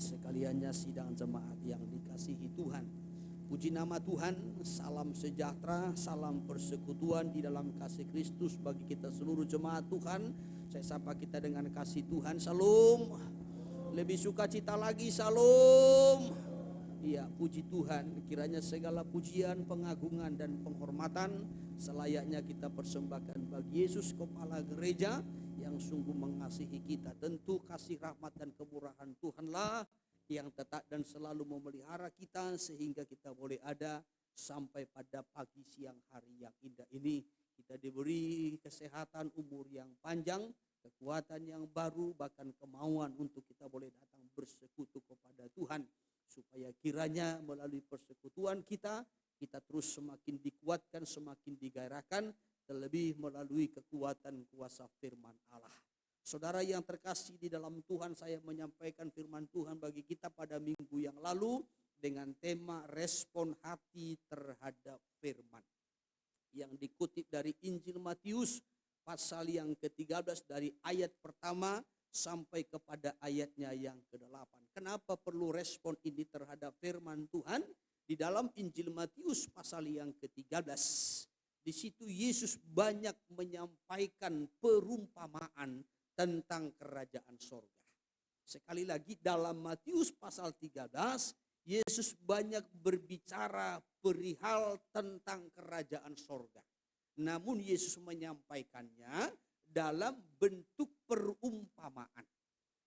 sekaliannya sidang jemaat yang dikasihi Tuhan. Puji nama Tuhan, salam sejahtera, salam persekutuan di dalam kasih Kristus bagi kita seluruh jemaat Tuhan. Saya sapa kita dengan kasih Tuhan, salam. Lebih sukacita lagi, salam. Iya, puji Tuhan, kiranya segala pujian, pengagungan dan penghormatan selayaknya kita persembahkan bagi Yesus kepala gereja yang sungguh mengasihi kita. Tentu kasih rahmat dan kemurahan Tuhanlah yang tetap dan selalu memelihara kita sehingga kita boleh ada sampai pada pagi siang hari yang indah ini. Kita diberi kesehatan, umur yang panjang, kekuatan yang baru, bahkan kemauan untuk kita boleh datang bersekutu kepada Tuhan. Supaya kiranya melalui persekutuan kita terus semakin dikuatkan, semakin digairahkan, terlebih melalui kekuatan kuasa firman Allah. Saudara yang terkasih di dalam Tuhan, saya menyampaikan firman Tuhan bagi kita pada minggu yang lalu dengan tema respon hati terhadap firman. Yang dikutip dari Injil Matius pasal yang ke-13 dari ayat pertama sampai kepada ayatnya yang ke-8. Kenapa perlu respon ini terhadap firman Tuhan? Di dalam Injil Matius pasal yang ke-13, di situ Yesus banyak menyampaikan perumpamaan tentang kerajaan sorga. Sekali lagi, dalam Matius pasal 13, Yesus banyak berbicara perihal tentang kerajaan sorga. Namun Yesus menyampaikannya dalam bentuk perumpamaan.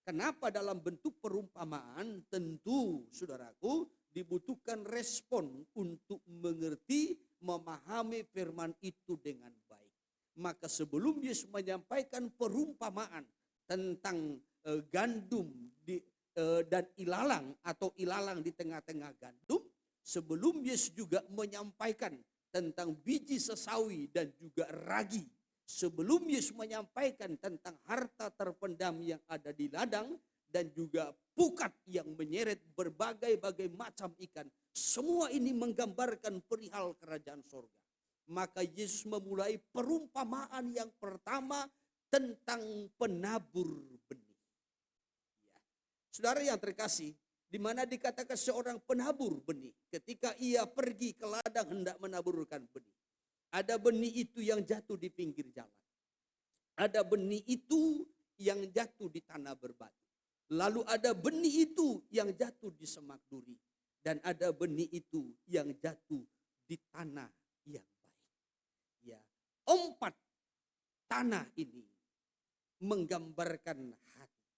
Kenapa dalam bentuk perumpamaan? Tentu saudaraku dibutuhkan respon untuk mengerti, memahami firman itu dengan baik. Maka sebelum Yesus menyampaikan perumpamaan tentang gandum dan ilalang atau ilalang di tengah-tengah gandum, sebelum Yesus juga menyampaikan tentang biji sesawi dan juga ragi, sebelum Yesus menyampaikan tentang harta terpendam yang ada di ladang dan juga pukat yang menyeret berbagai-bagai macam ikan, semua ini menggambarkan perihal kerajaan sorga. Maka Yesus memulai perumpamaan yang pertama tentang penabur benih. Ya. Saudara yang terkasih, di mana dikatakan seorang penabur benih ketika ia pergi ke ladang hendak menaburkan benih. Ada benih itu yang jatuh di pinggir jalan. Ada benih itu yang jatuh di tanah berbatu. Lalu ada benih itu yang jatuh di semak duri. Dan ada benih itu yang jatuh di tanah yang baik. Ya, 4 tanah ini menggambarkan hati.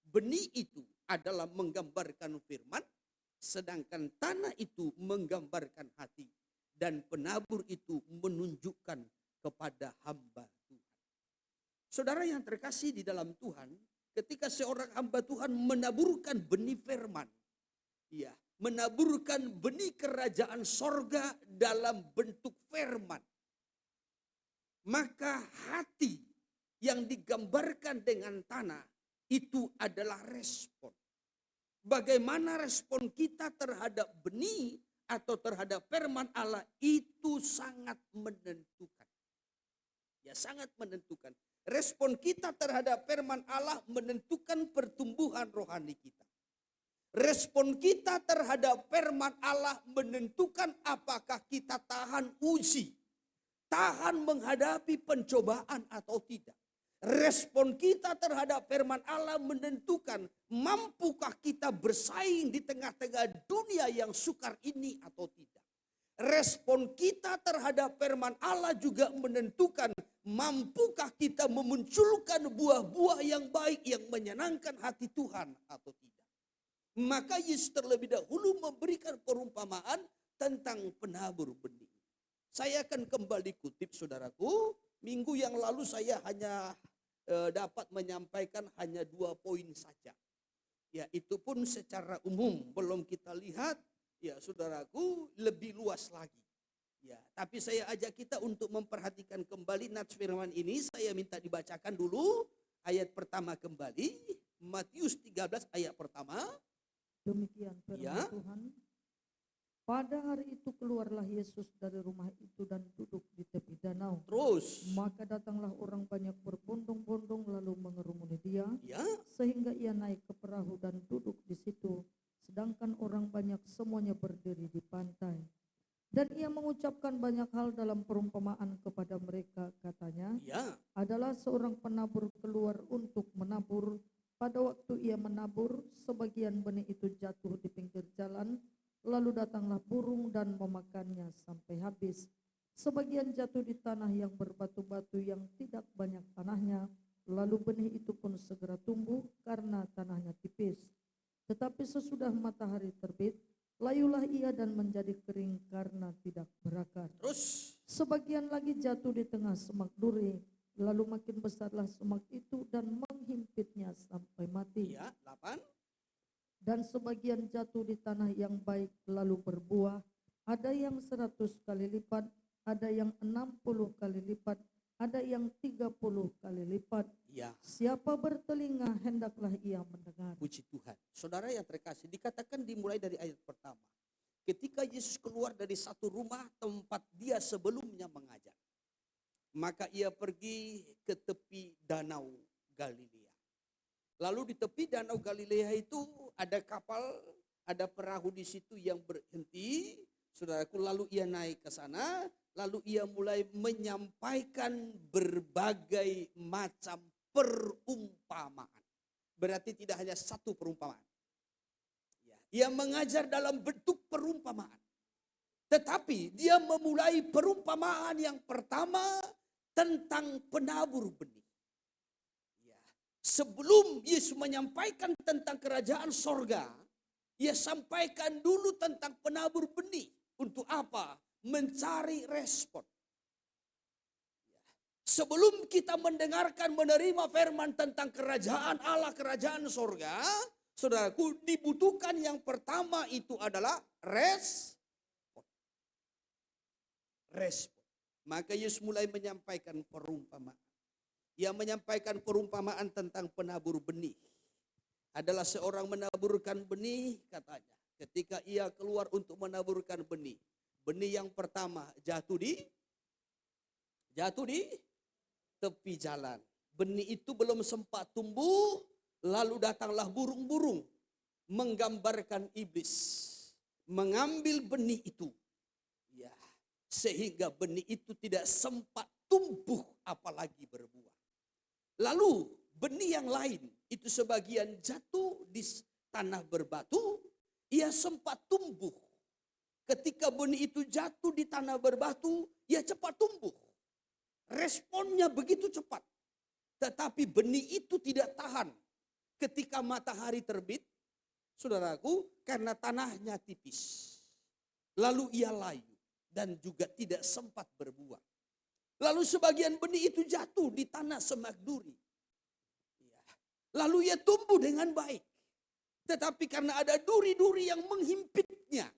Benih itu adalah menggambarkan firman, sedangkan tanah itu menggambarkan hati. Dan penabur itu menunjukkan kepada hamba Tuhan. Saudara yang terkasih di dalam Tuhan, ketika seorang hamba Tuhan menaburkan benih firman, ya, menaburkan benih kerajaan sorga dalam bentuk firman, maka hati yang digambarkan dengan tanah itu adalah respon. Bagaimana respon kita terhadap benih atau terhadap firman Allah itu sangat menentukan. Ya, sangat menentukan. Respon kita terhadap firman Allah menentukan pertumbuhan rohani kita. Respon kita terhadap firman Allah menentukan apakah kita tahan uji, tahan menghadapi pencobaan atau tidak. Respon kita terhadap firman Allah menentukan mampukah kita bersaing di tengah-tengah dunia yang sukar ini atau tidak. Respon kita terhadap firman Allah juga menentukan mampukah kita memunculkan buah-buah yang baik yang menyenangkan hati Tuhan atau tidak. Maka Yesus terlebih dahulu memberikan perumpamaan tentang penabur benih. Saya akan kembali kutip saudaraku. Minggu yang lalu saya hanya dapat menyampaikan hanya 2 poin saja. Ya, itu pun secara umum, belum kita lihat ya saudaraku lebih luas lagi. Ya, tapi saya ajak kita untuk memperhatikan kembali nats firman ini. Saya minta dibacakan dulu ayat pertama kembali, Matius 13 ayat pertama. Demikian firman Ya. Tuhan. Pada hari itu keluarlah Yesus dari rumah itu dan duduk di tepi danau. Terus. Maka datanglah orang banyak berbondong-bondong lalu mengerumuni dia, Ya. sehingga ia naik ke perahu dan duduk di situ. semuanya berdiri di pantai. Dan ia mengucapkan banyak hal dalam perumpamaan kepada mereka, katanya, Ya, adalah seorang penabur keluar untuk menabur. Pada waktu ia menabur, sebagian benih itu jatuh di pinggir jalan, lalu datanglah burung dan memakannya sampai habis. Sebagian jatuh di tanah yang berbatu-batu yang tidak banyak tanahnya, lalu benih itu pun segera tumbuh karena tanahnya tipis. Tetapi sesudah matahari terbit, layulah ia dan menjadi kering karena tidak berakar. terus Sebagian lagi jatuh di tengah semak duri, lalu makin besarlah semak itu dan menghimpitnya sampai mati. ya, 8. Dan sebagian jatuh di tanah yang baik lalu berbuah, ada yang 100 kali lipat, ada yang 60 kali lipat, ada yang 30 kali lipat. Ya, Siapa bertelinga hendaklah ia mendengar. puji Tuhan. Saudara yang terkasih, dikatakan dimulai dari ayat pertama. Ketika Yesus keluar dari satu rumah tempat dia sebelumnya mengajar, maka ia pergi ke tepi danau Galilea. Lalu di tepi danau Galilea itu ada kapal, ada perahu di situ yang berhenti. Saudaraku, lalu ia naik ke sana, lalu ia mulai menyampaikan berbagai macam perumpamaan. Berarti tidak hanya satu perumpamaan. Ia mengajar dalam bentuk perumpamaan. Tetapi dia memulai perumpamaan yang pertama tentang penabur benih. Sebelum Yesus menyampaikan tentang kerajaan sorga, ia sampaikan dulu tentang penabur benih. Untuk apa? Mencari respon. Sebelum kita mendengarkan, menerima firman tentang kerajaan Allah, kerajaan sorga, saudaraku, dibutuhkan yang pertama itu adalah respon. Maka Yesus mulai menyampaikan perumpamaan. Ia menyampaikan perumpamaan tentang penabur benih. Adalah seorang menaburkan benih, katanya. Ketika ia keluar untuk menaburkan benih. Benih yang pertama jatuh di tepi jalan. Benih itu belum sempat tumbuh, lalu datanglah burung-burung menggambarkan iblis mengambil benih itu. Ya, sehingga benih itu tidak sempat tumbuh apalagi berbuah. Lalu benih yang lain itu sebagian jatuh di tanah berbatu, ia sempat tumbuh. Ketika benih itu jatuh di tanah berbatu, ia cepat tumbuh. Responnya begitu cepat. Tetapi benih itu tidak tahan ketika matahari terbit, saudaraku, karena tanahnya tipis. Lalu ia layu dan juga tidak sempat berbuah. Lalu sebagian benih itu jatuh di tanah semak duri. Lalu ia tumbuh dengan baik. Tetapi karena ada duri-duri yang menghimpitnya.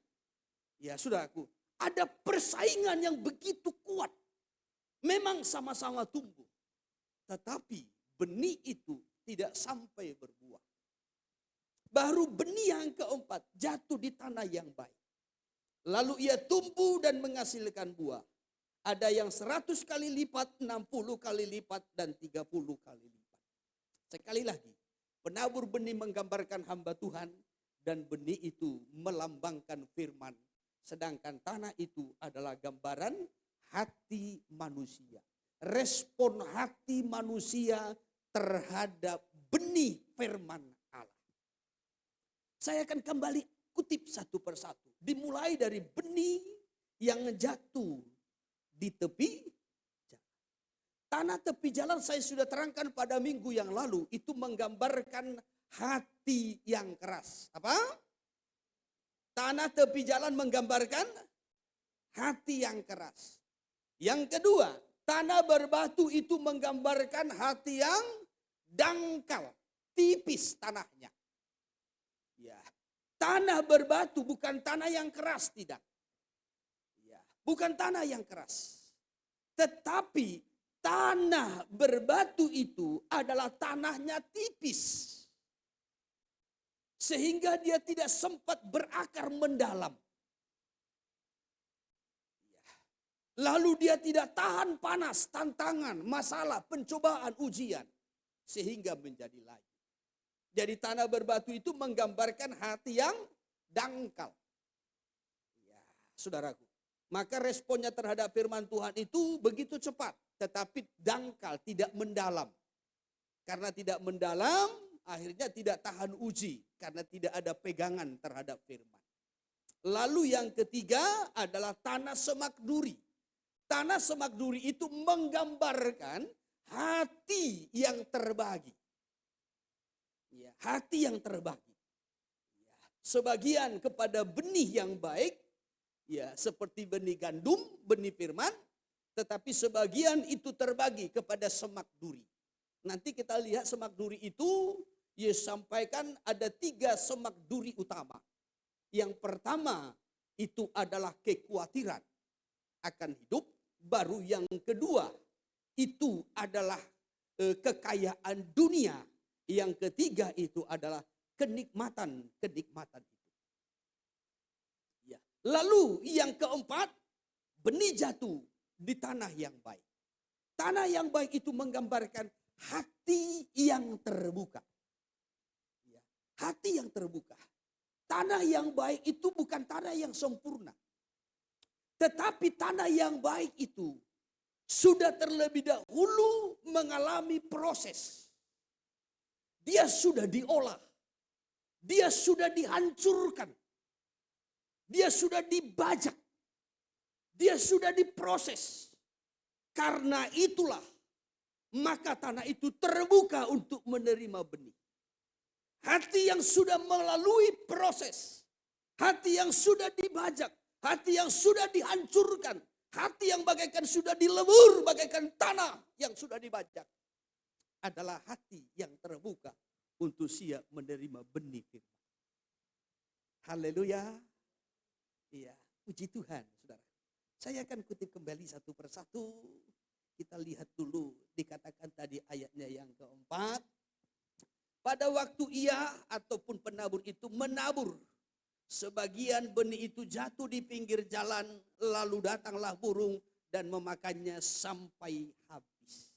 Ya saudaraku, ada persaingan yang begitu kuat. Memang sama-sama tumbuh. Tetapi benih itu tidak sampai berbuah. Baru benih yang keempat jatuh di tanah yang baik. Lalu ia tumbuh dan menghasilkan buah. Ada yang 100 kali lipat, 60 kali lipat, dan 30 kali lipat. Sekali lagi, penabur benih menggambarkan hamba Tuhan dan benih itu melambangkan firman. Sedangkan tanah itu adalah gambaran hati manusia. Respon hati manusia terhadap benih firman Allah. Saya akan kembali kutip satu persatu. Dimulai dari benih yang jatuh di tepi jalan. Tanah tepi jalan saya sudah terangkan pada minggu yang lalu. Itu menggambarkan hati yang keras. Apa? Tanah tepi jalan menggambarkan hati yang keras. Yang kedua, tanah berbatu itu menggambarkan hati yang dangkal. Tipis tanahnya. Ya, tanah berbatu bukan tanah yang keras, tidak. Bukan tanah yang keras. Tetapi tanah berbatu itu adalah tanahnya tipis. Sehingga dia tidak sempat berakar mendalam. Lalu dia tidak tahan panas, tantangan, masalah, pencobaan, ujian. Sehingga menjadi layu. Jadi tanah berbatu itu menggambarkan hati yang dangkal. saudaraku. Maka responnya terhadap firman Tuhan itu begitu cepat, tetapi dangkal, tidak mendalam. Karena tidak mendalam, akhirnya tidak tahan uji, karena tidak ada pegangan terhadap firman. Lalu yang ketiga adalah tanah semak duri. Tanah semak duri itu menggambarkan hati yang terbagi. Ya, hati yang terbagi. Ya, sebagian kepada benih yang baik, ya seperti benih gandum, benih firman, tetapi sebagian itu terbagi kepada semak duri. Nanti kita lihat semak duri itu, Yesus sampaikan ada 3 semak duri utama. Yang pertama itu adalah kekhawatiran akan hidup, baru yang kedua itu adalah kekayaan dunia. Yang ketiga itu adalah kenikmatan itu. Ya. Lalu yang keempat, benih jatuh di tanah yang baik. Tanah yang baik itu menggambarkan hati yang terbuka. Ya. Hati yang terbuka. Tanah yang baik itu bukan tanah yang sempurna. Tetapi tanah yang baik itu sudah terlebih dahulu mengalami proses. Dia sudah diolah. Dia sudah dihancurkan. Dia sudah dibajak. Dia sudah diproses. Karena itulah, maka tanah itu terbuka untuk menerima benih. Hati yang sudah melalui proses. Hati yang sudah dibajak. Hati yang sudah dihancurkan. Hati yang bagaikan sudah dilebur, bagaikan tanah yang sudah dibajak. Adalah hati yang terbuka untuk siap menerima benih firman. Haleluya. Iya, puji Tuhan, saudara. Saya akan kutip kembali satu persatu. Kita lihat dulu, dikatakan tadi ayatnya yang keempat. Pada waktu ia ataupun penabur itu menabur, sebagian benih itu jatuh di pinggir jalan, lalu datanglah burung dan memakannya sampai habis.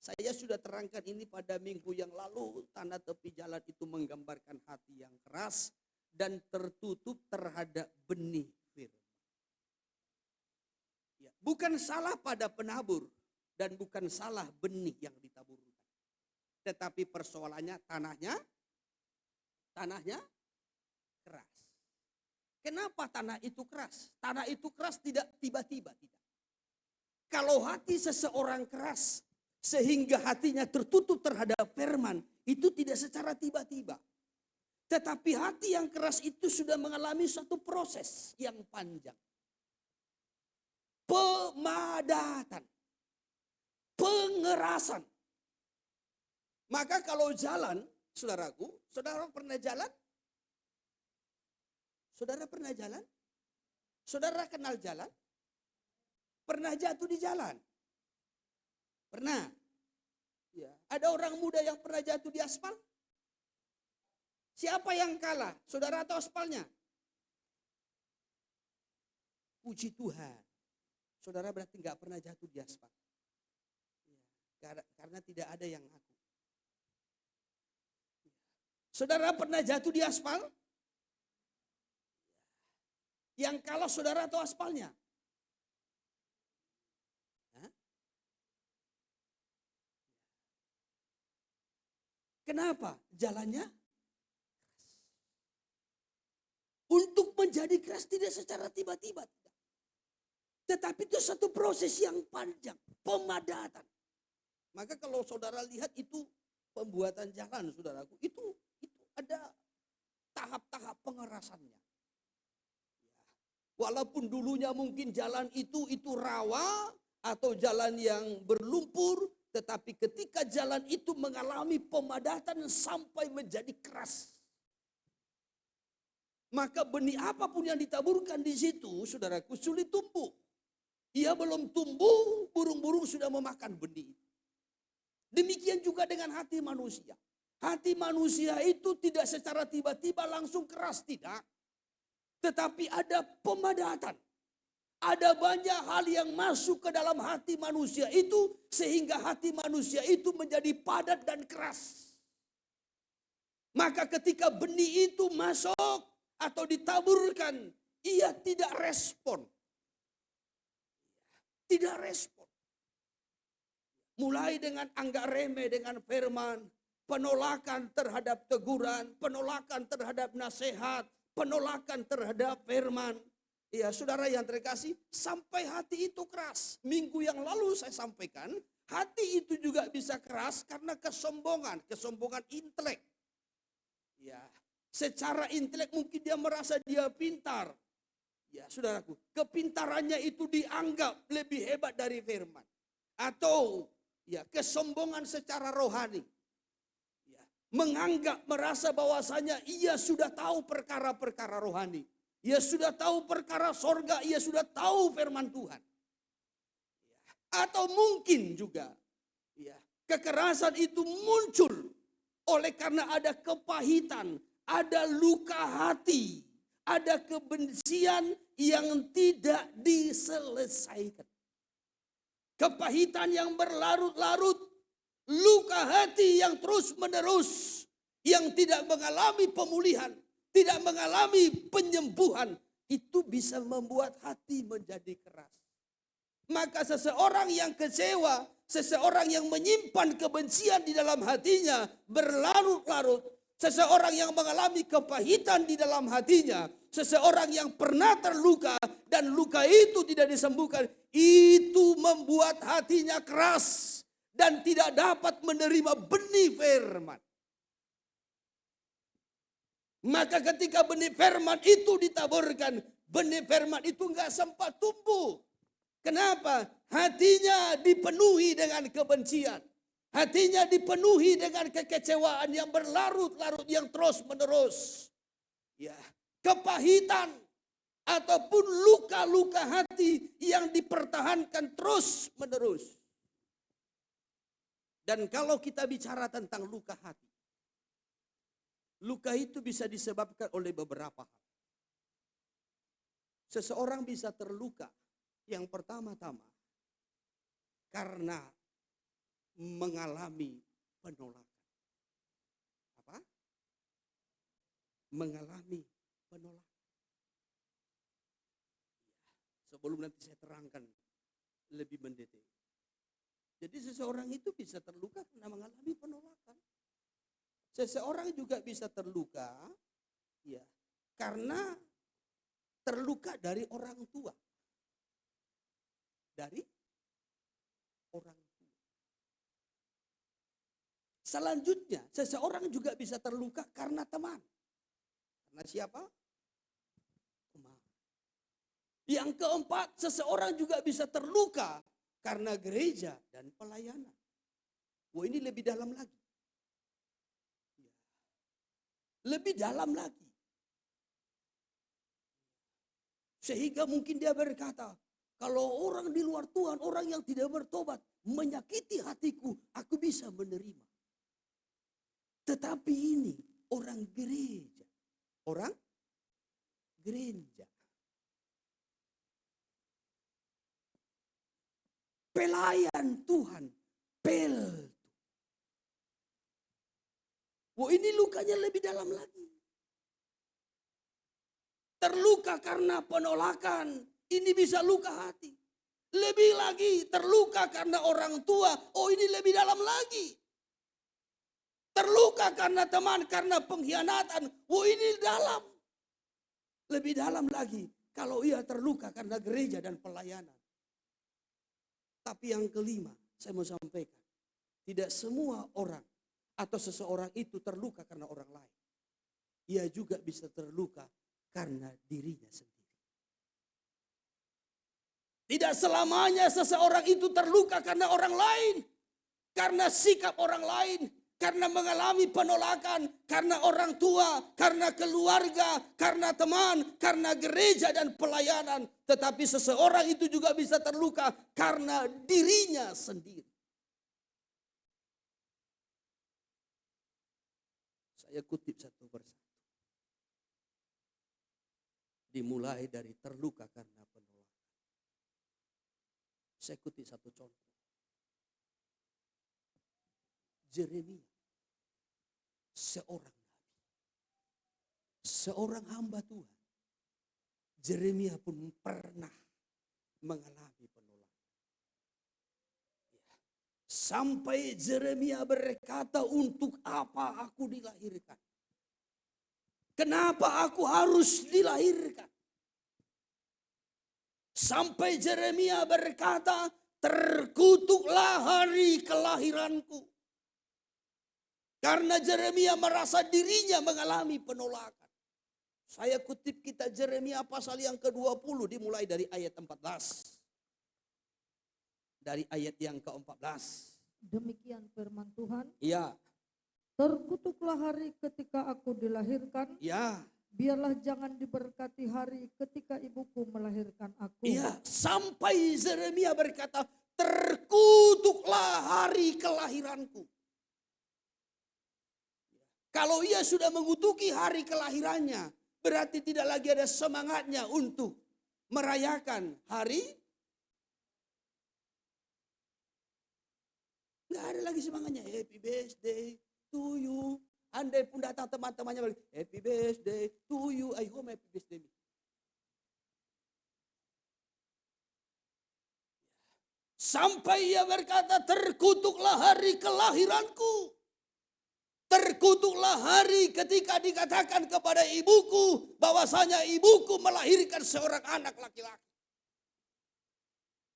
Saya sudah terangkan ini pada minggu yang lalu, tanah tepi jalan itu menggambarkan hati yang keras dan tertutup terhadap benih firman. Ya, bukan salah pada penabur dan bukan salah benih yang ditaburkan. Tetapi persoalannya tanahnya keras. Kenapa tanah itu keras? Tanah itu keras tidak tiba-tiba, tidak. Kalau hati seseorang keras sehingga hatinya tertutup terhadap firman, itu tidak secara tiba-tiba. Tetapi hati yang keras itu sudah mengalami satu proses yang panjang. Pemadatan. Pengerasan. Maka kalau jalan, saudaraku, saudara pernah jalan? Saudara pernah jalan? Saudara kenal jalan? Pernah jatuh di jalan? Pernah? Ya. Ada orang muda yang pernah jatuh di aspal? Siapa yang kalah? Saudara atau aspalnya? Puji Tuhan. Saudara berarti nggak pernah jatuh di aspal. Ya. Karena tidak ada yang ngaku. Saudara pernah jatuh di aspal? Yang kalah saudara atau aspalnya? Kenapa? Jalannya keras. Untuk menjadi keras tidak secara tiba-tiba. Tetapi itu satu proses yang panjang. Pemadatan. Maka kalau saudara lihat itu pembuatan jalan, saudaraku, itu ada tahap-tahap pengerasannya. Walaupun dulunya mungkin jalan itu rawa atau jalan yang berlumpur, tetapi ketika jalan itu mengalami pemadatan sampai menjadi keras, maka benih apapun yang ditaburkan di situ, saudaraku, sulit tumbuh. Ia belum tumbuh, burung-burung sudah memakan benih. Demikian juga dengan hati manusia. Hati manusia itu tidak secara tiba-tiba langsung keras, tidak. Tetapi ada pemadatan. Ada banyak hal yang masuk ke dalam hati manusia itu sehingga hati manusia itu menjadi padat dan keras. Maka ketika benih itu masuk atau ditaburkan ia tidak respon. Tidak respon. Mulai dengan anggap remeh dengan firman, penolakan terhadap teguran, penolakan terhadap nasihat, penolakan terhadap firman. Ya, saudara yang terkasih, sampai hati itu keras. Minggu yang lalu saya sampaikan, hati itu juga bisa keras karena kesombongan intelek. Ya, secara intelek mungkin dia merasa dia pintar. Ya, saudaraku, kepintarannya itu dianggap lebih hebat dari firman. Atau ya, kesombongan secara rohani. Ya, menganggap merasa bahwasanya ia sudah tahu perkara-perkara rohani. Ia sudah tahu perkara sorga, ia sudah tahu firman Tuhan. Ya, atau mungkin juga ya, kekerasan itu muncul oleh karena ada kepahitan, ada luka hati, ada kebencian yang tidak diselesaikan. Kepahitan yang berlarut-larut, luka hati yang terus menerus, yang tidak mengalami pemulihan, tidak mengalami penyembuhan, itu bisa membuat hati menjadi keras. Maka seseorang yang kecewa, seseorang yang menyimpan kebencian di dalam hatinya berlarut-larut, seseorang yang mengalami kepahitan di dalam hatinya, seseorang yang pernah terluka dan luka itu tidak disembuhkan, itu membuat hatinya keras dan tidak dapat menerima benih firman. Maka ketika benih firman itu ditaburkan, benih firman itu enggak sempat tumbuh. Kenapa? Hatinya dipenuhi dengan kebencian. Hatinya dipenuhi dengan kekecewaan yang berlarut-larut, yang terus menerus. Ya, kepahitan ataupun luka-luka hati yang dipertahankan terus menerus. Dan kalau kita bicara tentang luka hati, luka itu bisa disebabkan oleh beberapa hal. Seseorang bisa terluka yang pertama-tama karena mengalami penolakan. Apa? Mengalami penolakan. Sebelum nanti saya terangkan lebih mendetail. Jadi seseorang itu bisa terluka karena mengalami penolakan. Seseorang juga bisa terluka ya karena terluka dari orang tua. Dari orang tua. Selanjutnya, seseorang juga bisa terluka karena teman. Karena siapa? Teman. Yang keempat, seseorang juga bisa terluka karena gereja dan pelayanan. Wah, ini lebih dalam lagi. Lebih dalam lagi. Sehingga mungkin dia berkata, kalau orang di luar Tuhan, orang yang tidak bertobat, menyakiti hatiku, aku bisa menerima. Tetapi ini orang gereja. Orang gereja. Pelayan Tuhan. Wah, ini lukanya lebih dalam lagi. Terluka karena penolakan. Ini bisa luka hati. Lebih lagi terluka karena orang tua. Oh, ini lebih dalam lagi. Terluka karena teman, karena pengkhianatan. Oh, ini dalam. Lebih dalam lagi kalau ia terluka karena gereja dan pelayanan. Tapi yang kelima, saya mau sampaikan. Tidak semua orang atau seseorang itu terluka karena orang lain. Ia juga bisa terluka karena dirinya sendiri. Tidak selamanya seseorang itu terluka karena orang lain. Karena sikap orang lain. Karena mengalami penolakan. Karena orang tua. Karena keluarga. Karena teman. Karena gereja dan pelayanan. Tetapi seseorang itu juga bisa terluka karena dirinya sendiri. Saya kutip satu persatu. Dimulai dari terluka karena penolakan. Saya kutip satu contoh. Yeremia, seorang nabi, seorang hamba Tuhan. Yeremia pun pernah mengalami penolakan. Sampai Yeremia berkata, untuk apa aku dilahirkan? Kenapa aku harus dilahirkan? Sampai Yeremia berkata, terkutuklah hari kelahiranku. Karena Yeremia merasa dirinya mengalami penolakan. Saya kutip kitab Yeremia pasal yang ke-20 dimulai dari ayat 14. Dari ayat yang ke-14. Demikian firman Tuhan. Ya. Terkutuklah hari ketika aku dilahirkan. Ya. Biarlah jangan diberkati hari ketika ibuku melahirkan aku. Iya, sampai Yeremia berkata, terkutuklah hari kelahiranku. Kalau ia sudah mengutuki hari kelahirannya, berarti tidak lagi ada semangatnya untuk merayakan hari. Nggak ada lagi semangatnya, happy birthday to you. Andai pun datang teman-temannya balik, happy birthday to you, I hope happy birthday. Sampai ia berkata, terkutuklah hari kelahiranku. Terkutuklah hari ketika dikatakan kepada ibuku bahwasanya ibuku melahirkan seorang anak laki-laki.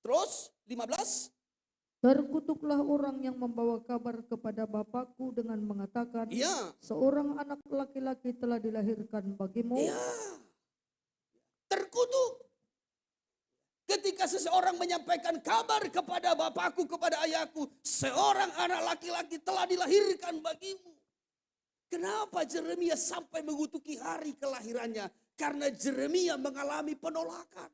Terus 15. Terkutuklah orang yang membawa kabar kepada bapakku dengan mengatakan, Ya. Seorang anak laki-laki telah dilahirkan bagimu. Ya. Terkutuk. Ketika seseorang menyampaikan kabar kepada bapakku, kepada ayahku, seorang anak laki-laki telah dilahirkan bagimu. Kenapa Yeremia sampai mengutuki hari kelahirannya? Karena Yeremia mengalami penolakan.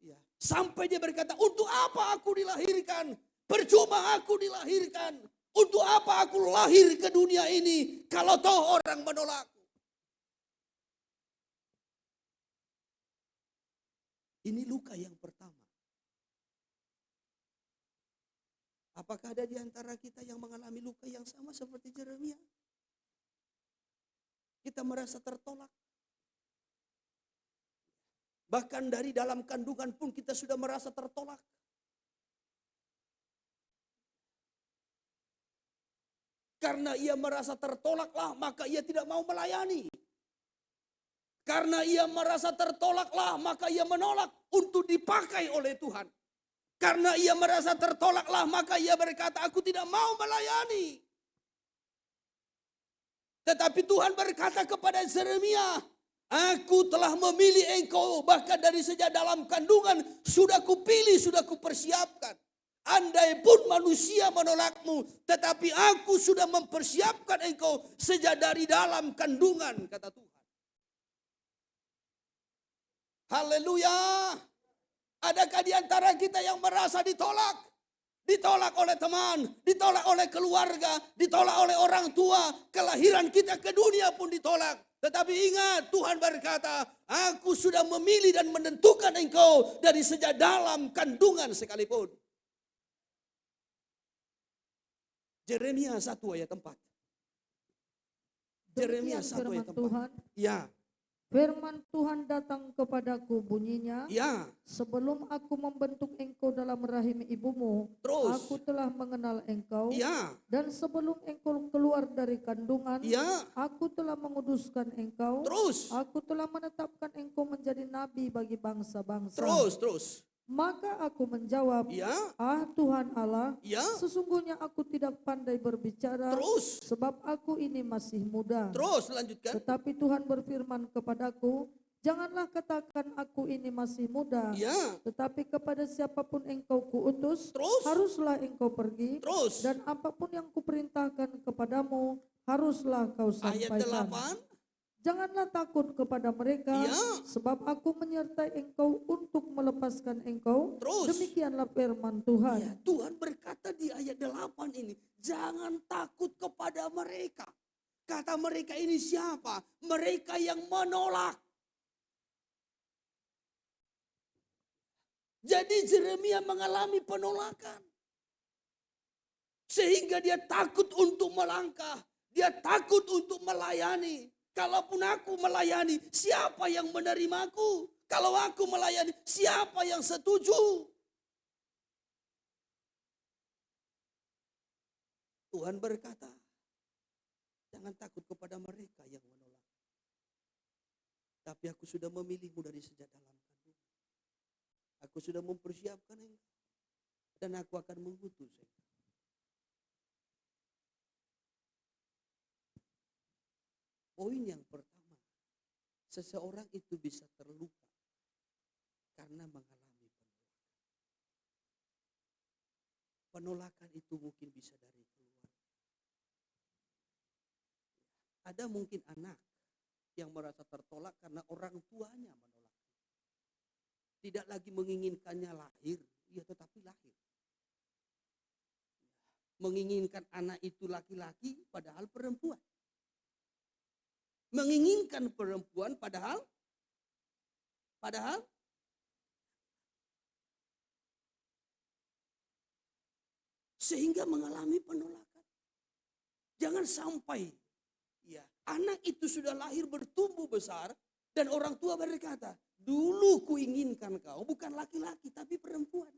Ya. Sampai dia berkata, untuk apa aku dilahirkan? Percuma aku dilahirkan. Untuk apa aku lahir ke dunia ini kalau toh orang menolakku? Ini luka yang pertama. Apakah ada di antara kita yang mengalami luka yang sama seperti Yeremia? Kita merasa tertolak. Bahkan dari dalam kandungan pun kita sudah merasa tertolak. Karena ia merasa tertolaklah, maka ia tidak mau melayani. Karena ia merasa tertolaklah, maka ia menolak untuk dipakai oleh Tuhan. Karena ia merasa tertolaklah, maka ia berkata, aku tidak mau melayani. Tetapi Tuhan berkata kepada Yeremia, aku telah memilih engkau, bahkan dari sejak dalam kandungan sudah kupilih, sudah kupersiapkan. Andai pun manusia menolakmu, tetapi aku sudah mempersiapkan engkau sejak dari dalam kandungan, kata Tuhan. Haleluya. Adakah di antara kita yang merasa ditolak? Ditolak oleh teman, ditolak oleh keluarga, ditolak oleh orang tua. Kelahiran kita ke dunia pun ditolak. Tetapi ingat, Tuhan berkata, aku sudah memilih dan menentukan engkau dari sejak dalam kandungan sekalipun. Yeremia 1 ayat 4. Yeremia 1 ayat 4. Tuhan. Ya. Firman Tuhan datang kepadaku bunyinya, Ya. sebelum aku membentuk engkau dalam rahim ibumu, Terus. aku telah mengenal engkau. Ya. Dan sebelum engkau keluar dari kandungan, Ya. aku telah menguduskan engkau. Terus. Aku telah menetapkan engkau menjadi nabi bagi bangsa-bangsa. Terus. Maka aku menjawab, Ya. ah Tuhan Allah, Ya. sesungguhnya aku tidak pandai berbicara, Terus. sebab aku ini masih muda. Terus lanjutkan. Tetapi Tuhan berfirman kepadaku, janganlah katakan aku ini masih muda. Ya. Tetapi kepada siapapun engkau kuutus, Terus. haruslah engkau pergi. Terus. Dan apapun yang kuperintahkan kepadamu, haruslah kau Ayat sampaikan. 8. Janganlah takut kepada mereka, Ya. sebab aku menyertai engkau untuk melepaskan engkau. Terus. Demikianlah firman Tuhan. Ya, Tuhan berkata di ayat 8 ini, jangan takut kepada mereka. Kata mereka ini siapa? Mereka yang menolak. Jadi Yeremia mengalami penolakan. Sehingga dia takut untuk melangkah. Dia takut untuk melayani. Kalaupun aku melayani, siapa yang menerimaku? Kalau aku melayani, siapa yang setuju? Tuhan berkata, jangan takut kepada mereka yang menolak. Tapi aku sudah memilihmu dari sejak dalam kandungan. Aku sudah mempersiapkan engkau. Dan aku akan mengutus engkau. Poin yang pertama, seseorang itu bisa terluka karena mengalami penolakan. Penolakan itu mungkin bisa dari keluarga. Ada mungkin anak yang merasa tertolak karena orang tuanya menolak. Tidak lagi menginginkannya lahir, ya tetapi lahir. Menginginkan anak itu laki-laki padahal perempuan. Menginginkan perempuan padahal sehingga mengalami penolakan. Jangan sampai ya anak itu sudah lahir bertumbuh besar dan orang tua berkata, dulu kuinginkan kau bukan laki-laki tapi perempuan.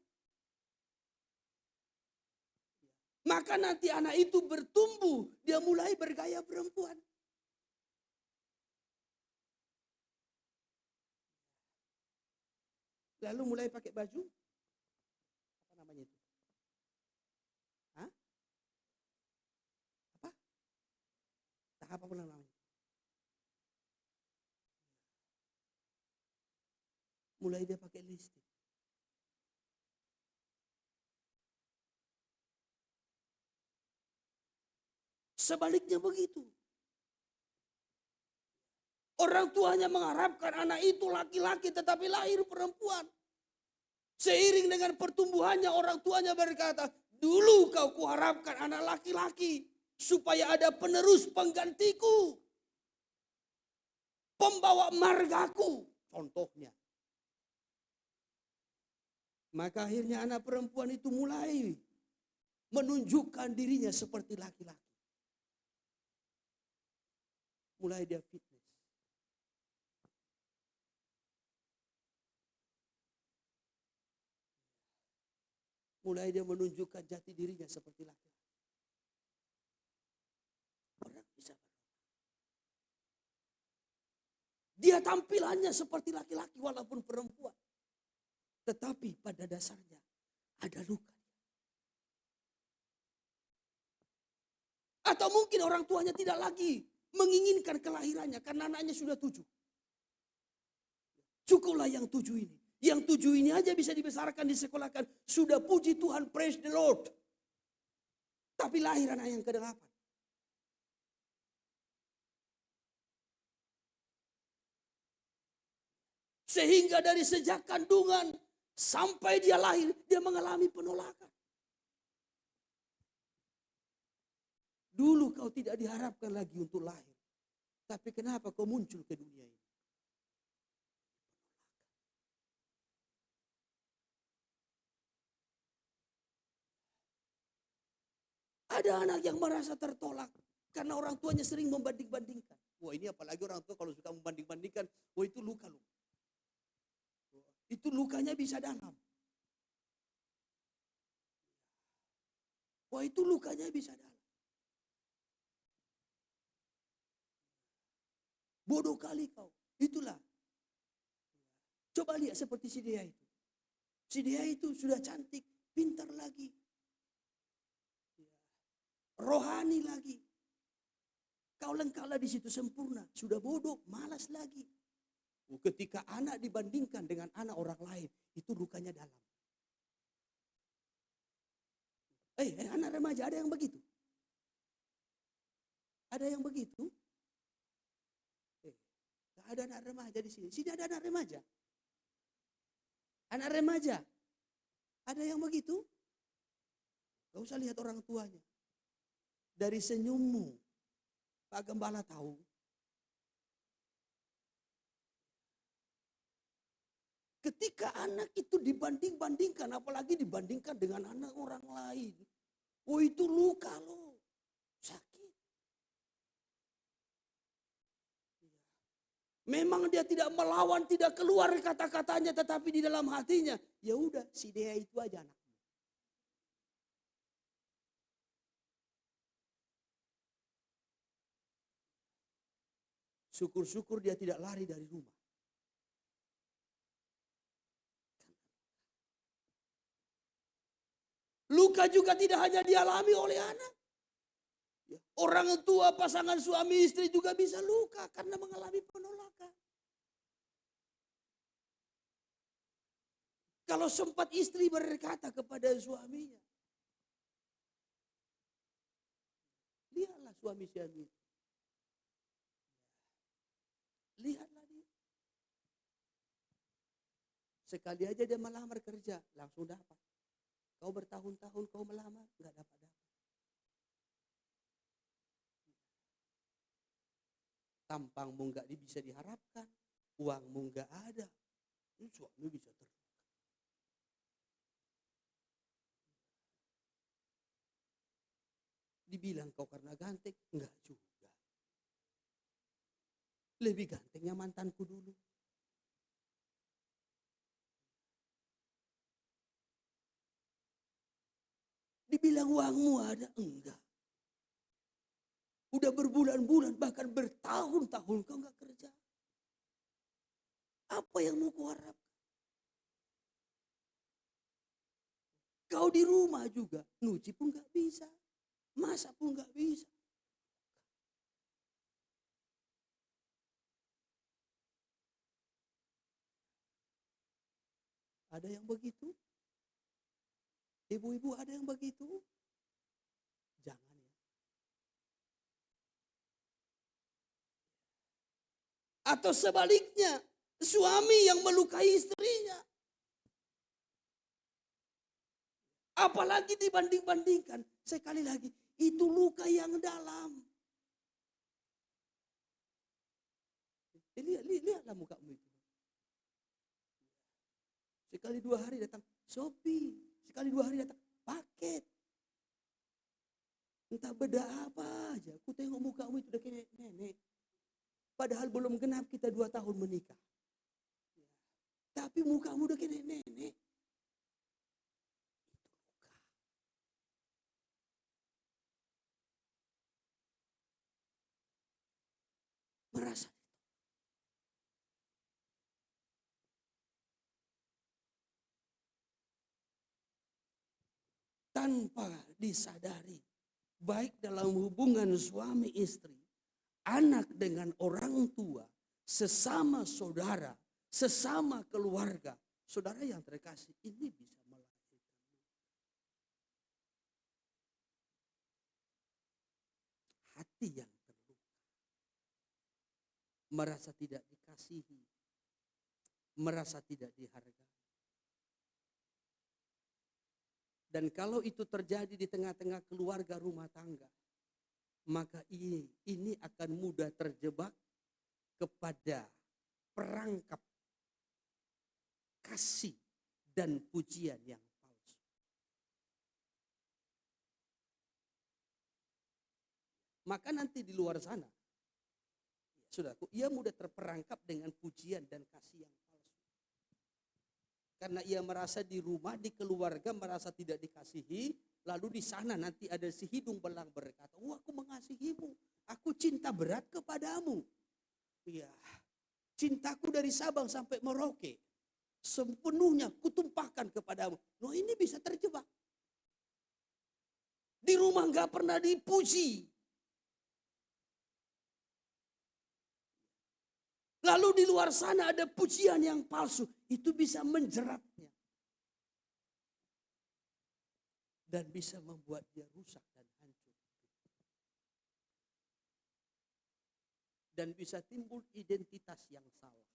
Maka nanti anak itu bertumbuh, dia mulai bergaya perempuan. Lalu mulai pakai baju, apa namanya itu? Hah? Apa? Apa pun namanya? Mulai dia pakai lipstik. Sebaliknya begitu. Orang tuanya mengharapkan anak itu laki-laki tetapi lahir perempuan. Seiring dengan pertumbuhannya orang tuanya berkata, dulu kau kuharapkan anak laki-laki supaya ada penerus penggantiku. Pembawa margaku, contohnya. Maka akhirnya anak perempuan itu mulai menunjukkan dirinya seperti laki-laki. Mulai dia fitness. Mulai dia menunjukkan jati dirinya seperti laki-laki. Orang bisa berubah. Dia tampilannya seperti laki-laki walaupun perempuan. Tetapi pada dasarnya ada luka. Atau mungkin orang tuanya tidak lagi menginginkan kelahirannya karena anaknya sudah 7. Cukuplah yang 7 ini. Yang 7 ini aja bisa dibesarkan, disekolahkan. Sudah puji Tuhan, praise the Lord. Tapi lahir anak yang ke-8. Sehingga dari sejak kandungan sampai dia lahir, dia mengalami penolakan. Dulu kau tidak diharapkan lagi untuk lahir. Tapi kenapa kau muncul ke dunia ini? Ada anak yang merasa tertolak karena orang tuanya sering membanding-bandingkan. Wah ini apalagi orang tua kalau suka membanding-bandingkan, wah itu luka loh. Itu lukanya bisa dalam. Wah itu lukanya bisa dalam. Bodoh kali kau. Itulah. Coba lihat seperti si Dea itu. Si Dea itu sudah cantik, pintar lagi. Rohani lagi. Kau lengkaplah di situ sempurna. Sudah bodoh, malas lagi. Ketika anak dibandingkan dengan anak orang lain, itu lukanya dalam. Anak remaja ada yang begitu? Ada yang begitu? Gak ada anak remaja di sini. Sini ada anak remaja. Anak remaja. Ada yang begitu? Gak usah lihat orang tuanya. Dari senyummu, Pak Gembala tahu. Ketika anak itu dibanding-bandingkan, apalagi dibandingkan dengan anak orang lain. Oh itu luka loh, sakit. Memang dia tidak melawan, tidak keluar kata-katanya, tetapi di dalam hatinya, ya udah si Dea itu aja anakmu. Syukur-syukur dia tidak lari dari rumah. Luka juga tidak hanya dialami oleh anak. Orang tua pasangan suami istri juga bisa luka karena mengalami penolakan. Kalau sempat istri berkata kepada suaminya, lihatlah suami itu. Lihatlah dia. Sekali aja dia melamar kerja, langsung dapat. Kau bertahun-tahun kau melamar, nggak dapat-dapat. Tampangmu nggak bisa diharapkan, uangmu nggak ada, suami bisa terluka. Dibilang kau karena ganteng, enggak juga. Lebih gantengnya mantanku dulu. Dibilang uangmu ada, enggak. Udah berbulan-bulan, bahkan bertahun-tahun kau enggak kerja. Apa yang mau kau harap? Kau di rumah juga, nyuci pun enggak bisa. Masak pun enggak bisa. Ada yang begitu? Ibu-ibu ada yang begitu? Jangan ya. Atau sebaliknya, suami yang melukai istrinya. Apalagi dibanding-bandingkan, sekali lagi, itu luka yang dalam. Lihatlah mukamu itu. Sekali 2 hari datang Shopee, sekali 2 hari datang paket. Entah beda apa aja, aku tengok mukamu itu udah kayak nenek. Padahal belum genap kita 2 tahun menikah. Tapi mukamu udah kayak nenek. Merasa tanpa disadari, baik dalam hubungan suami istri, anak dengan orang tua, sesama saudara, sesama keluarga, saudara yang terkasih, ini bisa melahirkan hati yang terluka, merasa tidak dikasihi, merasa tidak dihargai. Dan kalau itu terjadi di tengah-tengah keluarga rumah tangga, maka ini akan mudah terjebak kepada perangkap kasih dan pujian yang palsu. Maka nanti di luar sana, saudaraku, ia mudah terperangkap dengan pujian dan kasih yang palsu. Karena ia merasa di rumah, di keluarga merasa tidak dikasihi, lalu di sana nanti ada si hidung belang berkata, aku mengasihimu, aku cinta berat kepadamu. Ya, cintaku dari Sabang sampai Merauke, sepenuhnya kutumpahkan kepadamu. Loh, ini bisa terjebak. Di rumah gak pernah dipuji. Lalu di luar sana ada pujian yang palsu. Itu bisa menjeratnya. Dan bisa membuat dia rusak dan hancur. Dan bisa timbul identitas yang salah.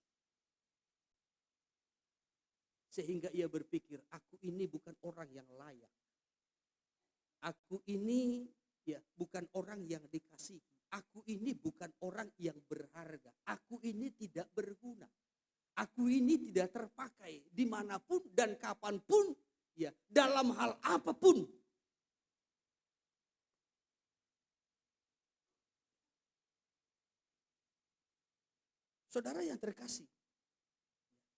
Sehingga ia berpikir, aku ini bukan orang yang layak. Aku ini bukan orang yang dikasihi. Aku ini bukan orang yang berharga. Aku ini tidak berguna. Aku ini tidak terpakai dimanapun dan kapanpun, dalam hal apapun. Saudara yang terkasih,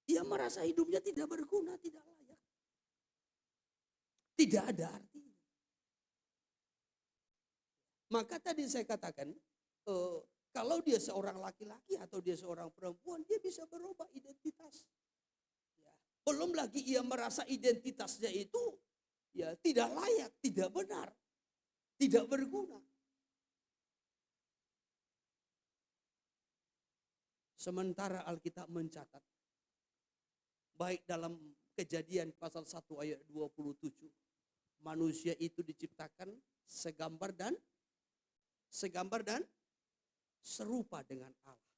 ia merasa hidupnya tidak berguna, tidak layak. Tidak ada artinya. Maka tadi saya katakan, kalau dia seorang laki-laki atau dia seorang perempuan, dia bisa berubah identitas. Ya. Belum lagi ia merasa identitasnya itu ya tidak layak, tidak benar, tidak berguna. Sementara Alkitab mencatat, baik dalam Kejadian pasal 1 ayat 27, manusia itu diciptakan segambar dan serupa dengan Allah.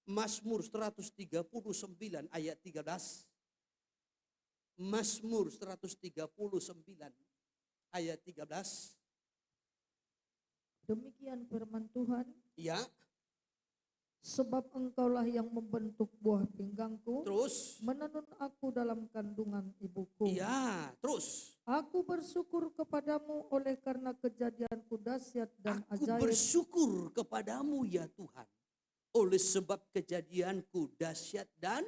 Mazmur 139 ayat 13. Mazmur 139 ayat 13. Demikian firman Tuhan. Ya. Sebab engkaulah yang membentuk buah pinggangku. Terus. Menenun aku dalam kandungan ibuku. Ya, terus. Aku bersyukur kepadamu oleh karena kejadianku dahsyat dan ajaib. Aku bersyukur kepadamu ya Tuhan, oleh sebab kejadianku dahsyat dan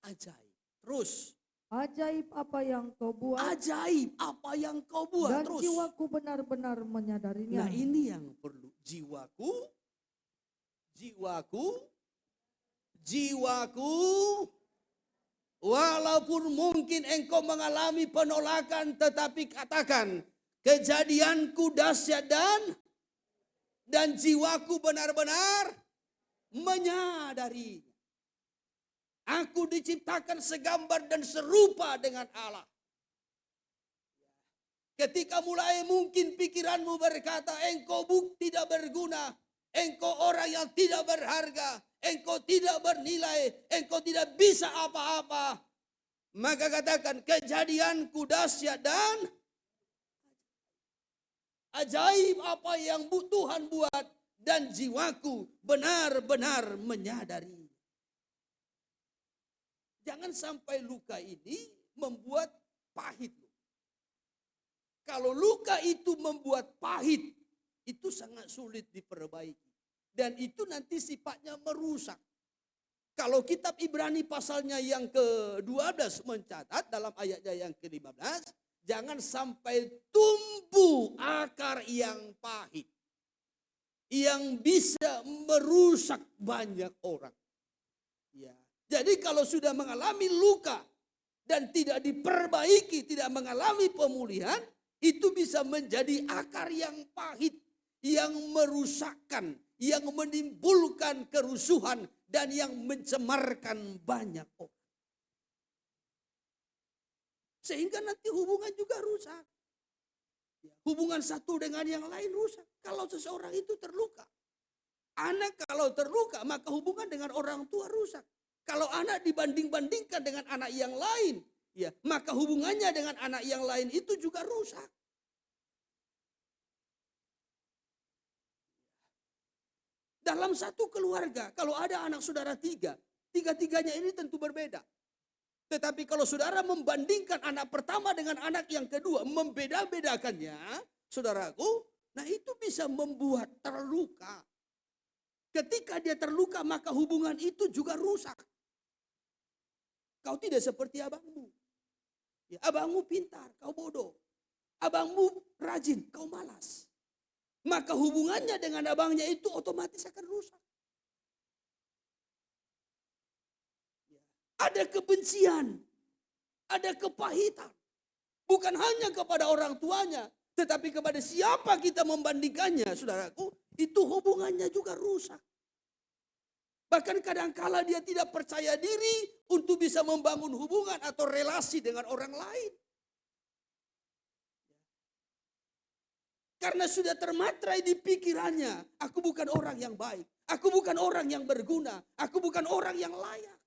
ajaib. Terus. Ajaib apa yang kau buat. Ajaib apa yang kau buat. Dan terus. jiwaku benar-benar menyadarinya. Nah ini yang perlu. Jiwaku, walaupun mungkin engkau mengalami penolakan, tetapi katakan, kejadianku dahsyat dan jiwaku benar-benar menyadari. Aku diciptakan segambar dan serupa dengan Allah. Ketika mulai mungkin pikiranmu berkata, engkau tidak berguna, engkau orang yang tidak berharga, engkau tidak bernilai, engkau tidak bisa apa-apa. Maka katakan, kejadianku dahsyat dan ajaib apa yang Tuhan buat, dan jiwaku benar-benar menyadari. Jangan sampai luka ini membuat pahit. Kalau luka itu membuat pahit, itu sangat sulit diperbaiki. Dan itu nanti sifatnya merusak. Kalau kitab Ibrani pasalnya yang ke-12 mencatat dalam ayatnya yang ke-15, jangan sampai tumbuh akar yang pahit, yang bisa merusak banyak orang. Ya. Jadi kalau sudah mengalami luka dan tidak diperbaiki, tidak mengalami pemulihan, itu bisa menjadi akar yang pahit, yang merusakkan, yang menimbulkan kerusuhan, dan yang mencemarkan banyak orang. Sehingga nanti hubungan juga rusak. Hubungan satu dengan yang lain rusak. Kalau seseorang itu terluka. Anak kalau terluka, maka hubungan dengan orang tua rusak. Kalau anak dibanding-bandingkan dengan anak yang lain, ya, maka hubungannya dengan anak yang lain itu juga rusak. Dalam satu keluarga, kalau ada anak saudara tiga-tiganya ini tentu berbeda. Tetapi kalau saudara membandingkan anak pertama dengan anak yang kedua, membeda-bedakannya, saudaraku, nah itu bisa membuat terluka. Ketika dia terluka, maka hubungan itu juga rusak. Kau tidak seperti abangmu. Ya, abangmu pintar, kau bodoh. Abangmu rajin, kau malas. Maka hubungannya dengan abangnya itu otomatis akan rusak. Ya. Ada kebencian, ada kepahitan. Bukan hanya kepada orang tuanya, tetapi kepada siapa kita membandingkannya, saudaraku, itu hubungannya juga rusak. Bahkan kadangkala dia tidak percaya diri untuk bisa membangun hubungan atau relasi dengan orang lain. Karena sudah termatrai di pikirannya, aku bukan orang yang baik, aku bukan orang yang berguna, aku bukan orang yang layak.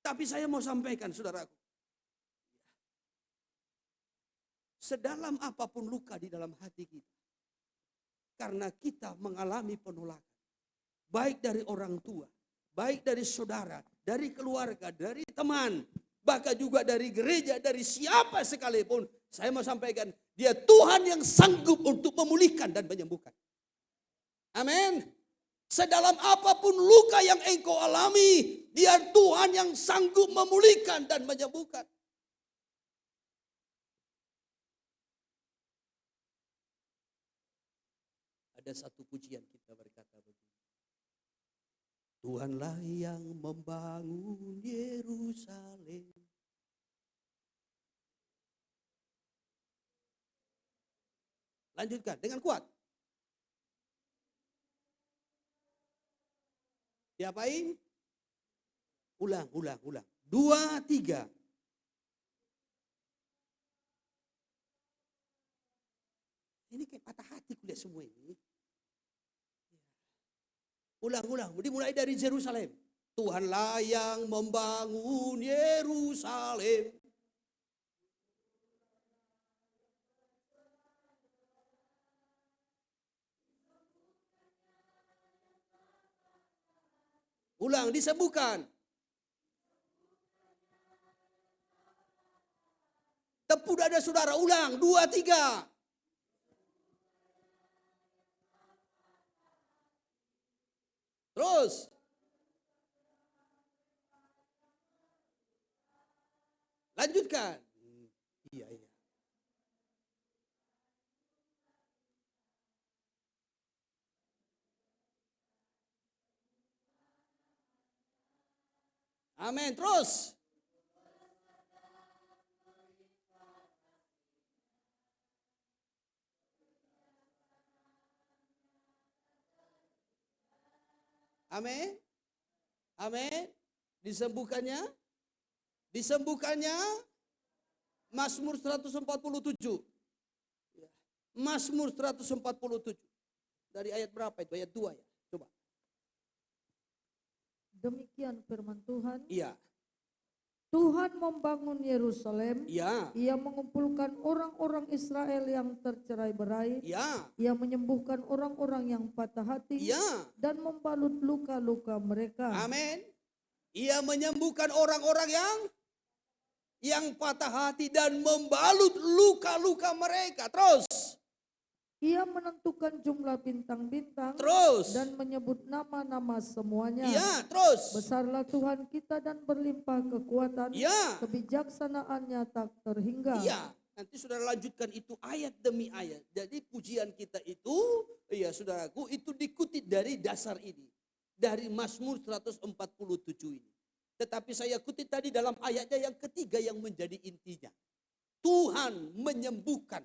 Tapi saya mau sampaikan, saudaraku, sedalam apapun luka di dalam hati kita, karena kita mengalami penolakan, baik dari orang tua, baik dari saudara, dari keluarga, dari teman, bahkan juga dari gereja, dari siapa sekalipun, saya mau sampaikan, dia Tuhan yang sanggup untuk memulihkan dan menyembuhkan. Amin. Sedalam apapun luka yang engkau alami, biar Tuhan yang sanggup memulihkan dan menyembuhkan. Ada satu pujian kita berkata begini. Tuhanlah yang membangun Yerusalem. Lanjutkan dengan kuat. Diapain? Ulang. 2, 3. Ini kayak patah hati kuliah semua ini. Ulang. Dimulai dari Yerusalem. Tuhanlah yang membangun Yerusalem. Ulang, disembuhkan. Tepuk dada saudara, ulang. 2, 3. Terus. Lanjutkan. Iya. Amin. Terus. Amin. Disembuhkannya. Mazmur 147. Mazmur 147. Dari ayat berapa itu? Ayat 2 ya. Coba. Demikian firman Tuhan. Iya. Tuhan membangun Yerusalem. Iya. Ia mengumpulkan orang-orang Israel yang tercerai-berai. Iya. Ia menyembuhkan orang-orang yang patah hati. Iya. Dan membalut luka-luka mereka. Amin. Ia menyembuhkan orang-orang yang patah hati dan membalut luka-luka mereka. Terus. Ia menentukan jumlah bintang-bintang. Terus. Dan menyebut nama-nama semuanya. Iya, terus. Besarlah Tuhan kita dan berlimpah kekuatan. Iya. Kebijaksanaannya tak terhingga. Iya. Nanti saudara lanjutkan itu ayat demi ayat. Jadi pujian kita itu, ya saudaraku, itu dikutip dari dasar ini. Dari Mazmur 147 ini. Tetapi saya kutip tadi dalam ayatnya yang ketiga yang menjadi intinya. Tuhan menyembuhkan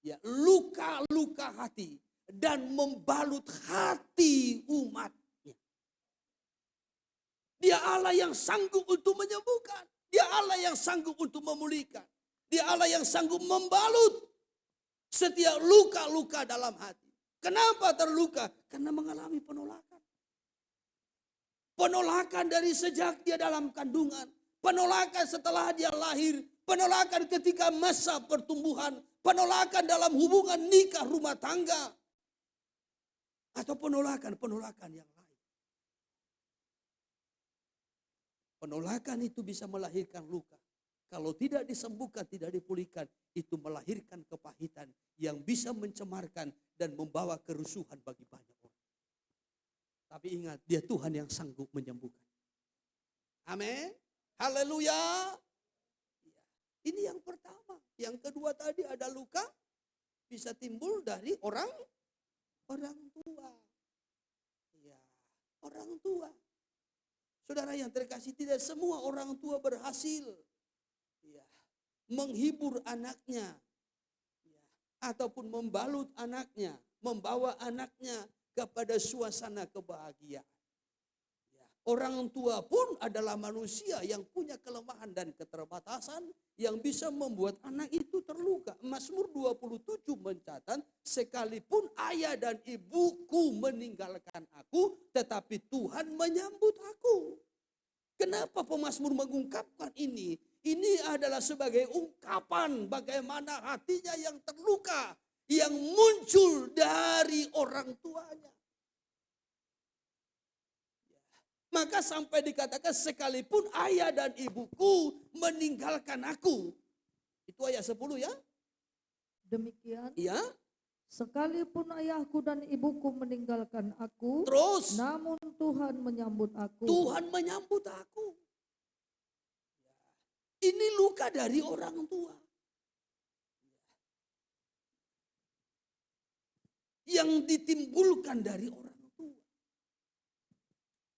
ya luka-luka hati dan membalut hati umatnya. Dia Allah yang sanggup untuk menyembuhkan. Dia Allah yang sanggup untuk memulihkan. Dia Allah yang sanggup membalut setiap luka-luka dalam hati. Kenapa terluka? Karena mengalami penolakan. Penolakan dari sejak dia dalam kandungan. Penolakan setelah dia lahir. Penolakan ketika masa pertumbuhan. Penolakan dalam hubungan nikah rumah tangga. Atau penolakan yang lain. Penolakan itu bisa melahirkan luka. Kalau tidak disembuhkan, tidak dipulihkan, itu melahirkan kepahitan yang bisa mencemarkan dan membawa kerusuhan bagi banyak orang. Tapi ingat, dia Tuhan yang sanggup menyembuhkan. Amin. Haleluya. Ini yang pertama. Yang kedua tadi ada luka bisa timbul dari orang tua. Ya, orang tua. Saudara yang terkasih, tidak semua orang tua berhasil menghibur anaknya, ataupun membalut anaknya, membawa anaknya kepada suasana kebahagiaan. Orang tua pun adalah manusia yang punya kelemahan dan keterbatasan yang bisa membuat anak itu terluka. Mazmur 27 mencatat, sekalipun ayah dan ibuku meninggalkan aku, tetapi Tuhan menyambut aku. Kenapa pemazmur mengungkapkan ini? Ini adalah sebagai ungkapan bagaimana hatinya yang terluka, yang muncul dari orang tuanya. Maka sampai dikatakan sekalipun ayah dan ibuku meninggalkan aku. Itu ayat 10 ya. Demikian. Ya. Sekalipun ayahku dan ibuku meninggalkan aku, Terus namun Tuhan menyambut aku. Tuhan menyambut aku. Ini luka dari orang tua. Yang ditimbulkan dari orang tua.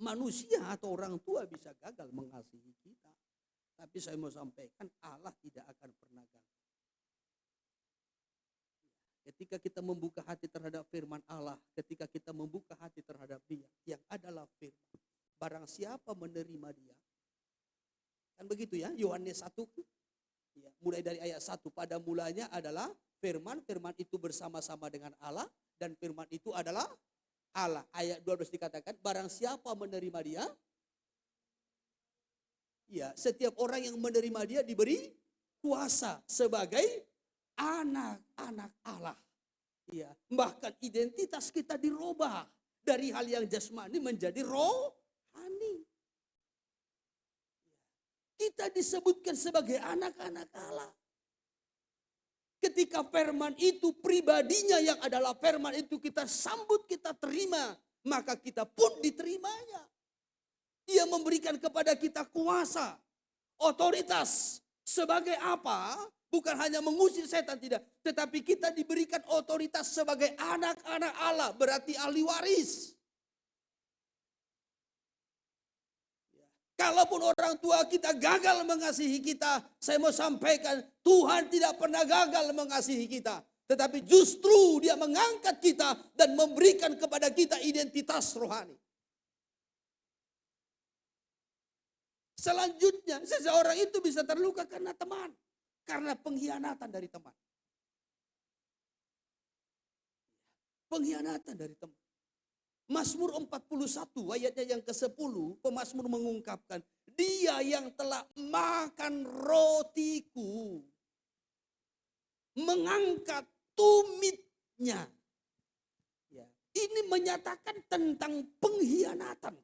Manusia atau orang tua bisa gagal mengasihi kita. Tapi saya mau sampaikan, Allah tidak akan pernah gagal. Ketika kita membuka hati terhadap firman Allah, ketika kita membuka hati terhadap Dia yang adalah firman, barang siapa menerima Dia, kan begitu ya, Yohanes 1, ya, mulai dari ayat 1, pada mulanya adalah firman, firman itu bersama-sama dengan Allah, dan firman itu adalah Allah. Ayat 12 dikatakan, barang siapa menerima Dia, ya, setiap orang yang menerima Dia diberi kuasa sebagai anak-anak Allah. Ya, bahkan identitas kita dirubah dari hal yang jasmani menjadi rohani. Kita disebutkan sebagai anak-anak Allah. Ketika firman itu pribadinya yang adalah firman itu kita sambut, kita terima, maka kita pun diterimanya. Dia memberikan kepada kita kuasa, otoritas. Sebagai apa? Bukan hanya mengusir setan, tidak. Tetapi kita diberikan otoritas sebagai anak-anak Allah, berarti ahli waris. Kalaupun orang tua kita gagal mengasihi kita, saya mau sampaikan, Tuhan tidak pernah gagal mengasihi kita. Tetapi justru Dia mengangkat kita dan memberikan kepada kita identitas rohani. Selanjutnya, seseorang itu bisa terluka karena teman. Karena pengkhianatan dari teman. Pengkhianatan dari teman. Mazmur 41 ayatnya yang ke-10, pemazmur mengungkapkan, Dia yang telah makan rotiku, mengangkat tumitnya. Ya, ini menyatakan tentang pengkhianatan.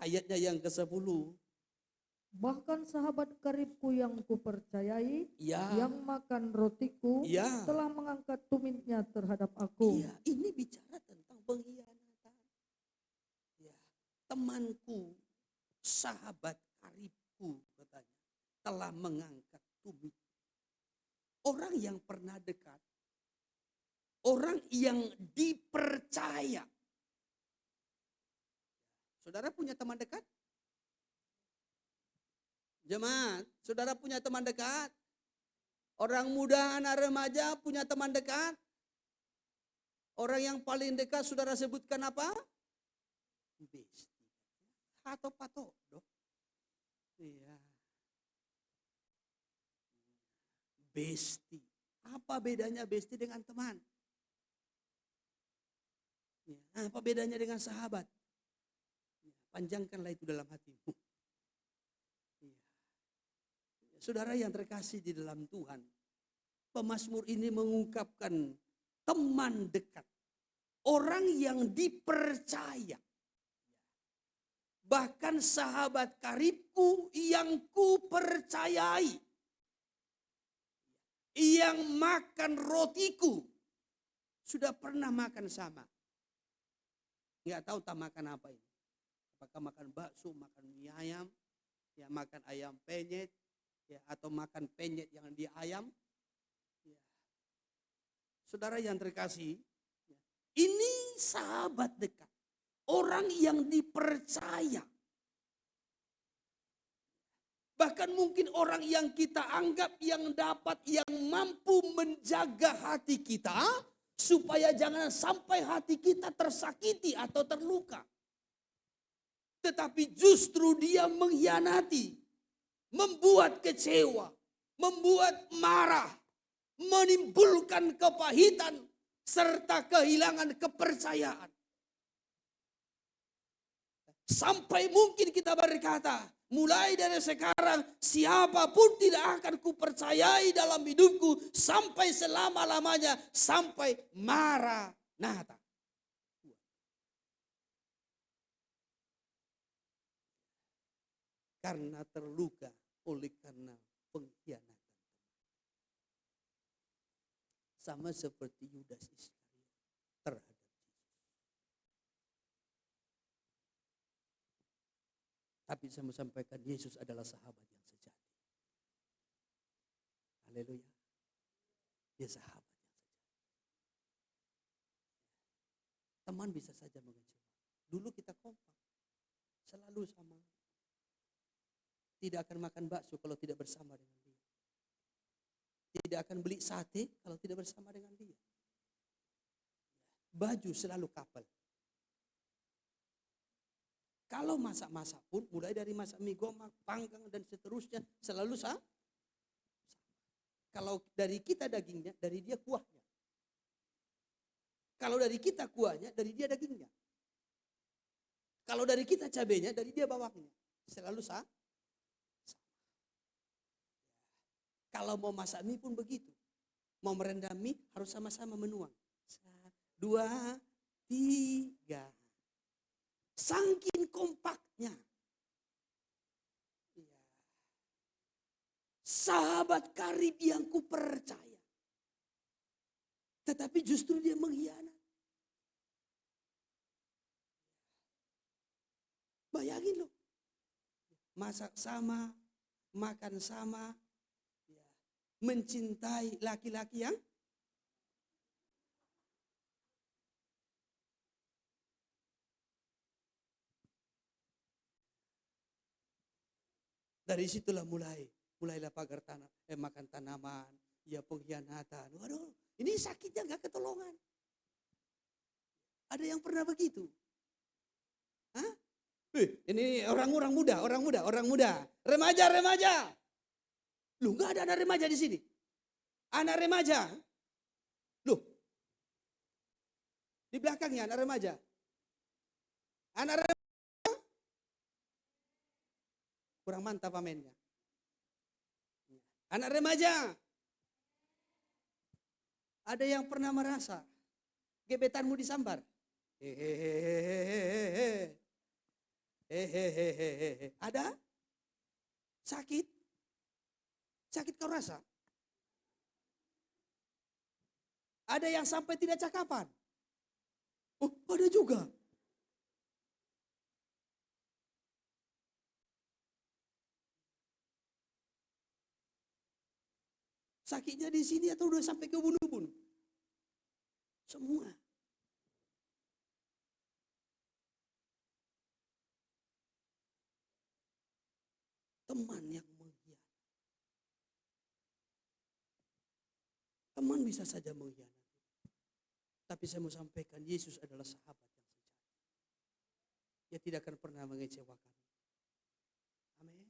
Ayatnya yang ke-10. Bahkan sahabat karibku yang kupercayai, Ya. yang makan rotiku, Ya. telah mengangkat tumitnya terhadap aku. Iya, ini bicara tentang pengkhianatan. Ya, temanku, sahabat karibku katanya, telah mengangkat tumit. Orang yang pernah dekat, orang yang dipercaya. Saudara punya teman dekat? Jemaat, saudara punya teman dekat? Orang muda, anak remaja punya teman dekat? Orang yang paling dekat saudara sebutkan apa? Besti. Atau patok, dok? Iya. Besti. Apa bedanya besti dengan teman? Ya, apa bedanya dengan sahabat? Ya, panjangkanlah itu dalam hatimu. Ya. Saudara yang terkasih di dalam Tuhan, pemazmur ini mengungkapkan teman dekat, orang yang dipercaya, bahkan sahabat karibku yang kupercayai, yang makan rotiku. Sudah pernah makan sama? Nggak tahu tak makan apa ini. Apakah makan bakso, makan mie ayam, ya makan ayam penyet, ya, atau makan penyet yang di ayam. Ya. Saudara yang terkasih, ya, ini sahabat dekat, orang yang dipercaya. Bahkan mungkin orang yang kita anggap yang dapat, yang mampu menjaga hati kita, supaya jangan sampai hati kita tersakiti atau terluka. Tetapi justru dia mengkhianati, membuat kecewa, membuat marah, menimbulkan kepahitan, serta kehilangan kepercayaan. Sampai mungkin kita berkata, mulai dari sekarang siapapun tidak akan kupercayai dalam hidupku sampai selama-lamanya, sampai Maranatha. Karena terluka oleh karena pengkhianatan. Sama seperti Yudas Iskariot terhadap Yesus. Tapi saya mau sampaikan, Yesus adalah sahabat yang sejati. Haleluya. Dia sahabat yang sejati. Teman bisa saja mengecewakan. Dulu kita kompak. Selalu sama. Tidak akan makan bakso kalau tidak bersama dengan dia. Tidak akan beli sate kalau tidak bersama dengan dia. Baju selalu couple. Kalau masak-masak pun, mulai dari masak mie gomak, panggang dan seterusnya, selalu sama. Kalau dari kita dagingnya, dari dia kuahnya. Kalau dari kita kuahnya, dari dia dagingnya. Kalau dari kita cabenya, dari dia bawangnya. Selalu sama. Kalau mau masak mie pun begitu. Mau merendam mie harus sama-sama menuang. 1, 2, 3. Saking kompaknya. Ya. Sahabat karib yang kupercaya. Tetapi justru dia mengkhianat. Bayangin loh. Masak sama, makan sama. Mencintai laki-laki yang dari situlah mulailah pagar makan tanaman, ya pengkhianatan. Waduh, ini sakitnya nggak ketolongan. Ada yang pernah begitu? Hah? Ini orang muda, remaja. Loh, nggak ada anak remaja di sini. Anak remaja. Loh. Di belakangnya anak remaja. Anak remaja. Kurang mantap pamennya. Anak remaja. Ada yang pernah merasa gebetanmu disambar? Hehehe. Ada? Sakit? Sakit kau rasa? Ada yang sampai tidak cakapan? Oh, ada juga. Sakitnya di sini atau udah sampai ke ubun-ubun? Semua. Teman yang mengkhianati. Teman bisa saja mengkhianati. Tapi saya mau sampaikan, Yesus adalah sahabat yang sejati. Dia tidak akan pernah mengecewakan. Amin.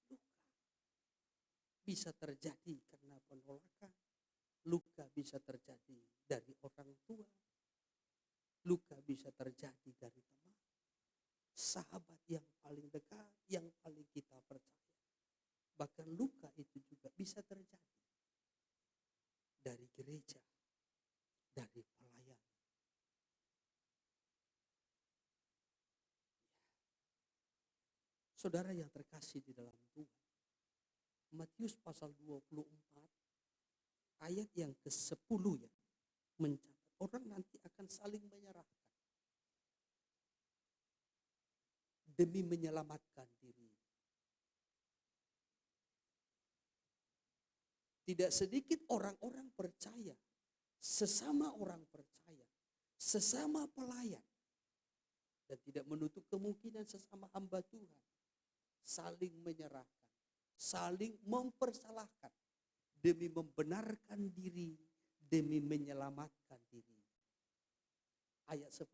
Luka bisa terjadi karena penolakan. Luka bisa terjadi dari orang tua. Luka bisa terjadi dari teman. Sahabat yang paling dekat, yang paling kita percaya. Bahkan luka itu juga bisa terjadi dari gereja, dari pelayan. Saudara yang terkasih di dalam Tuhan, Matius pasal 24 ayat yang ke-10 ya, mencatat orang nanti akan saling menyerahkan demi menyelamatkan diri. Tidak sedikit orang-orang percaya, sesama orang percaya, sesama pelayan, dan tidak menutup kemungkinan sesama hamba Tuhan, saling menyerahkan, saling mempersalahkan, demi membenarkan diri, demi menyelamatkan diri. Ayat 10.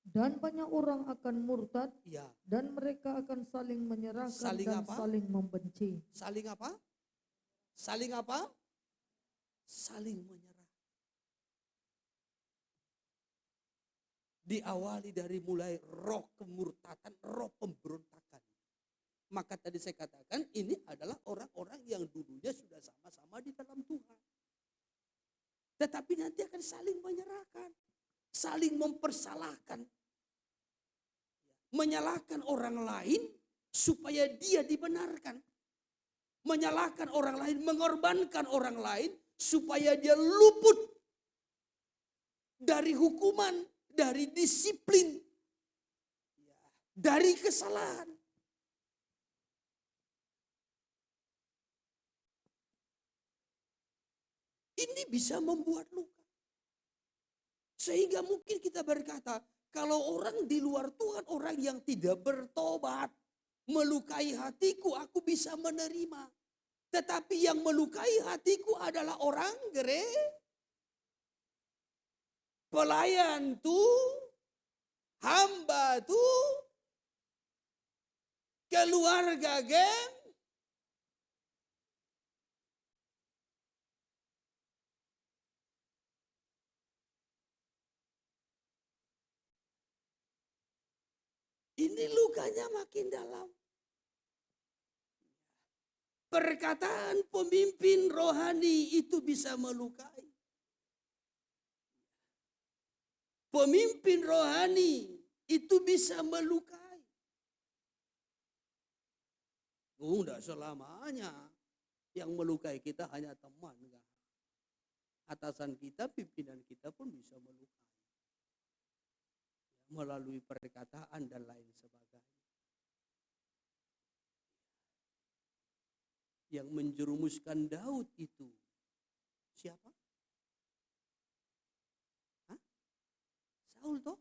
Dan banyak orang akan murtad, Ya. dan mereka akan saling menyerahkan Saling dan apa? saling membenci. Saling apa? Saling apa? Saling menyerah. Diawali dari mulai roh kemurtatan, roh pemberontakan. Maka tadi saya katakan ini adalah orang-orang yang dulunya sudah sama-sama di dalam Tuhan. Tetapi nanti akan saling menyerahkan. Saling mempersalahkan. Menyalahkan orang lain supaya dia dibenarkan. menyalahkan orang lain, mengorbankan orang lain supaya dia luput dari hukuman, dari disiplin, dari kesalahan. Ini bisa membuat luka. Sehingga mungkin kita berkata, kalau orang di luar Tuhan, orang yang tidak bertobat, melukai hatiku, aku bisa menerima. Tetapi yang melukai hatiku adalah orang pelayan tuh, hamba tuh, keluarga geng. Ini lukanya makin dalam. Perkataan pemimpin rohani itu bisa melukai. Pemimpin rohani itu bisa melukai. Enggak selamanya yang melukai kita hanya teman. Enggak. Atasan kita, pimpinan kita pun bisa melukai. Melalui perkataan dan lain sebagainya. Yang menjerumuskan Daud itu siapa? Hah? Saul toh?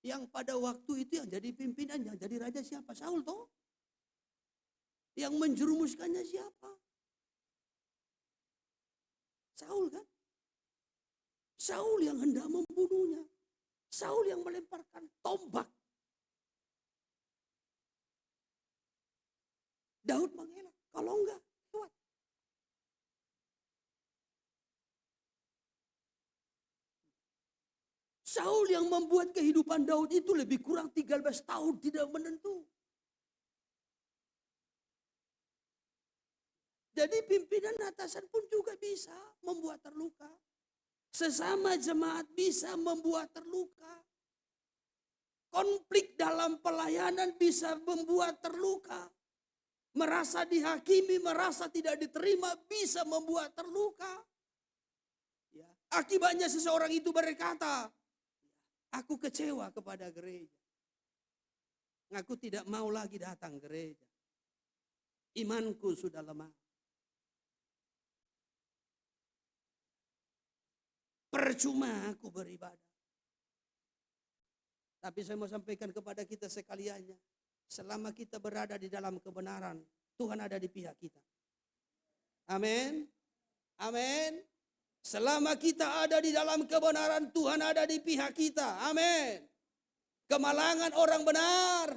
Yang pada waktu itu yang jadi pimpinan, yang jadi raja siapa? Saul toh? Yang menjerumuskannya siapa? Saul kan? Saul yang hendak membunuhnya. Saul yang melemparkan tombak. Daud mengelak, kalau enggak, lewat. Saul yang membuat kehidupan Daud itu lebih kurang 13 tahun tidak menentu. Jadi pimpinan atasan pun juga bisa membuat terluka. Sesama jemaat bisa membuat terluka. Konflik dalam pelayanan bisa membuat terluka. Merasa dihakimi, merasa tidak diterima bisa membuat terluka. Ya. Akibatnya seseorang itu berkata, aku kecewa kepada gereja. Aku tidak mau lagi datang gereja. Imanku sudah lemah. Percuma aku beribadah. Tapi saya mau sampaikan kepada kita sekaliannya. Selama kita berada di dalam kebenaran, Tuhan ada di pihak kita. Amin. Amin. Selama kita ada di dalam kebenaran, Tuhan ada di pihak kita. Amin. Kemalangan orang benar.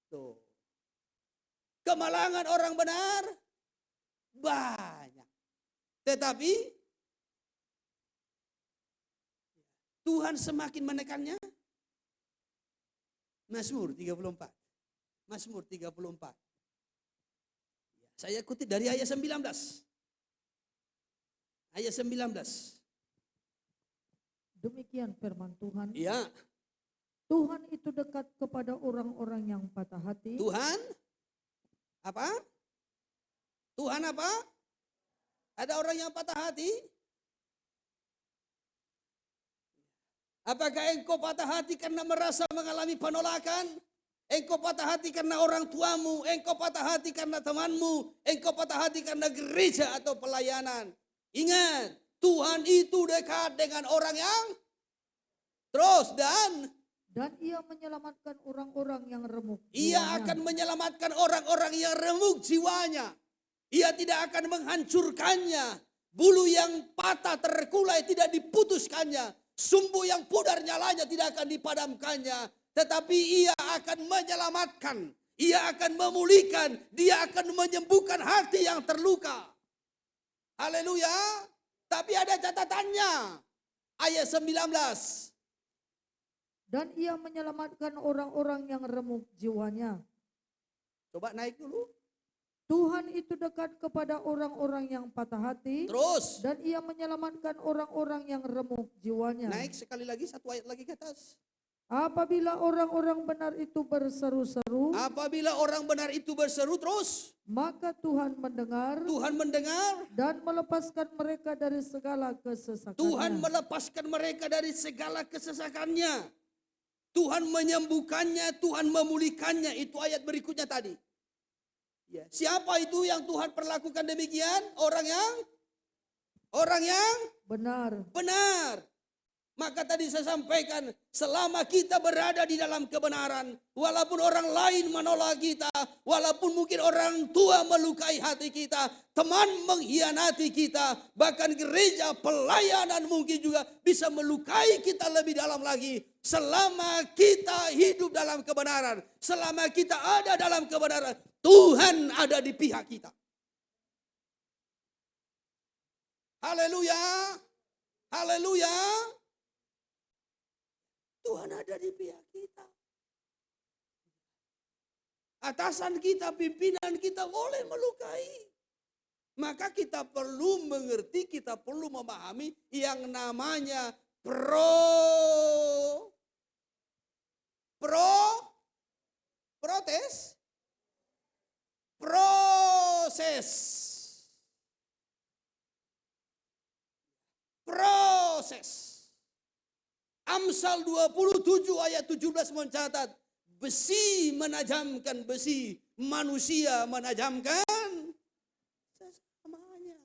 Tuh. Kemalangan orang benar banyak. Tetapi Tuhan semakin menekannya. Mazmur 34. Mazmur 34. Saya kutip dari ayat 19. Ayat 19. Demikian firman Tuhan. Ya. Tuhan itu dekat kepada orang-orang yang patah hati. Tuhan apa? Tuhan apa? Ada orang yang patah hati? Apakah engkau patah hati karena merasa mengalami penolakan? Engkau patah hati karena orang tuamu, engkau patah hati karena temanmu, engkau patah hati karena gereja atau pelayanan. Ingat, Tuhan itu dekat dengan orang yang terus dan ia menyelamatkan orang-orang yang remuk jiwanya. Ia akan menyelamatkan orang-orang yang remuk jiwanya. Ia tidak akan menghancurkannya. Bulu yang patah terkulai tidak diputuskannya. Sumbu yang pudar nyalanya tidak akan dipadamkannya. Tetapi ia akan menyelamatkan. Ia akan memulihkan. Dia akan menyembuhkan hati yang terluka. Haleluya. Tapi ada catatannya. Ayat 19. Dan ia menyelamatkan orang-orang yang remuk jiwanya. Coba naik dulu. Tuhan itu dekat kepada orang-orang yang patah hati. Terus. Dan ia menyelamatkan orang-orang yang remuk jiwanya. Naik sekali lagi, satu ayat lagi ke atas. Apabila orang-orang benar itu berseru-seru, Apabila orang benar itu berseru terus, maka Tuhan mendengar Tuhan mendengar, dan melepaskan mereka dari segala kesesakannya. Tuhan melepaskan mereka dari segala kesesakannya. Tuhan menyembuhkannya, Tuhan memulihkannya. Itu ayat berikutnya tadi. Ya. Siapa itu yang Tuhan perlakukan demikian? Orang yang benar. Maka tadi saya sampaikan, selama kita berada di dalam kebenaran, walaupun orang lain menolak kita, walaupun mungkin orang tua melukai hati kita, teman mengkhianati kita, bahkan gereja pelayanan mungkin juga bisa melukai kita lebih dalam lagi. Selama kita hidup dalam kebenaran, selama kita ada dalam kebenaran, Tuhan ada di pihak kita. Haleluya. Haleluya. Tuhan ada di pihak kita. Atasan kita, pimpinan kita boleh melukai. Maka kita perlu mengerti, kita perlu memahami yang namanya proses. Amsal 27 ayat 17 mencatat, besi menajamkan besi, manusia menajamkan sesamanya.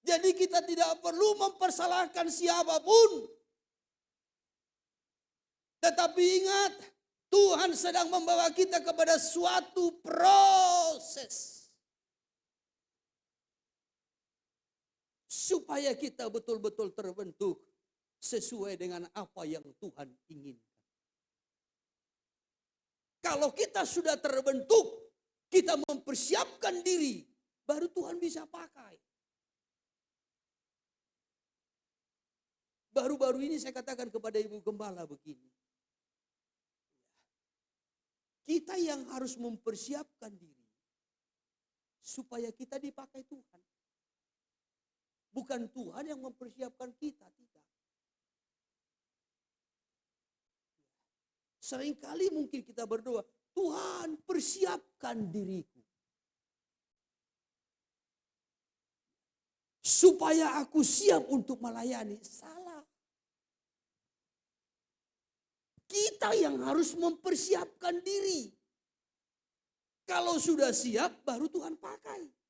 Jadi kita tidak perlu mempersalahkan siapapun. Tetapi ingat, Tuhan sedang membawa kita kepada suatu proses. Supaya kita betul-betul terbentuk sesuai dengan apa yang Tuhan inginkan. Kalau kita sudah terbentuk, kita mempersiapkan diri, baru Tuhan bisa pakai. Baru-baru ini saya katakan kepada Ibu Gembala begini. Kita yang harus mempersiapkan diri supaya kita dipakai Tuhan. Bukan Tuhan yang mempersiapkan kita, tidak. Seringkali mungkin kita berdoa, Tuhan persiapkan diriku. Supaya aku siap untuk melayani. Salah. Kita yang harus mempersiapkan diri. Kalau sudah siap, baru Tuhan pakai.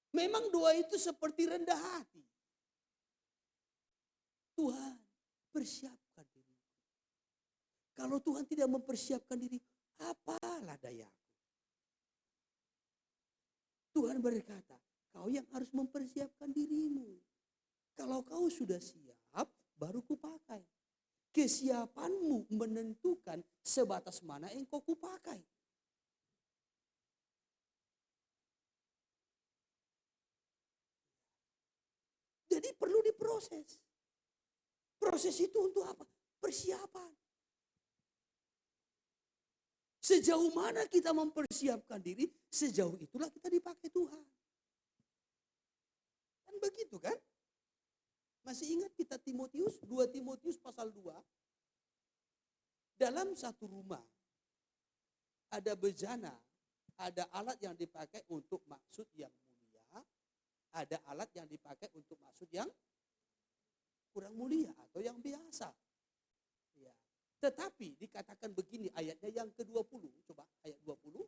Memang doa itu seperti rendah hati. Tuhan, persiapkan diri. Kalau Tuhan tidak mempersiapkan diri, apalah dayaku. Tuhan berkata, kau yang harus mempersiapkan dirimu. Kalau kau sudah siap, baru kupakai. Kesiapanmu menentukan sebatas mana yang kau kupakai. Jadi perlu diproses. Proses itu untuk apa? Persiapan. Sejauh mana kita mempersiapkan diri, sejauh itulah kita dipakai Tuhan. Kan begitu kan? Masih ingat kita Timotius, 2 Timotius pasal 2. Dalam satu rumah ada bejana, ada alat yang dipakai untuk maksud yang mulia, ada alat yang dipakai untuk maksud yang kurang mulia atau yang biasa. Ya. Tetapi dikatakan begini ayatnya yang ke-20. Coba ayat 20.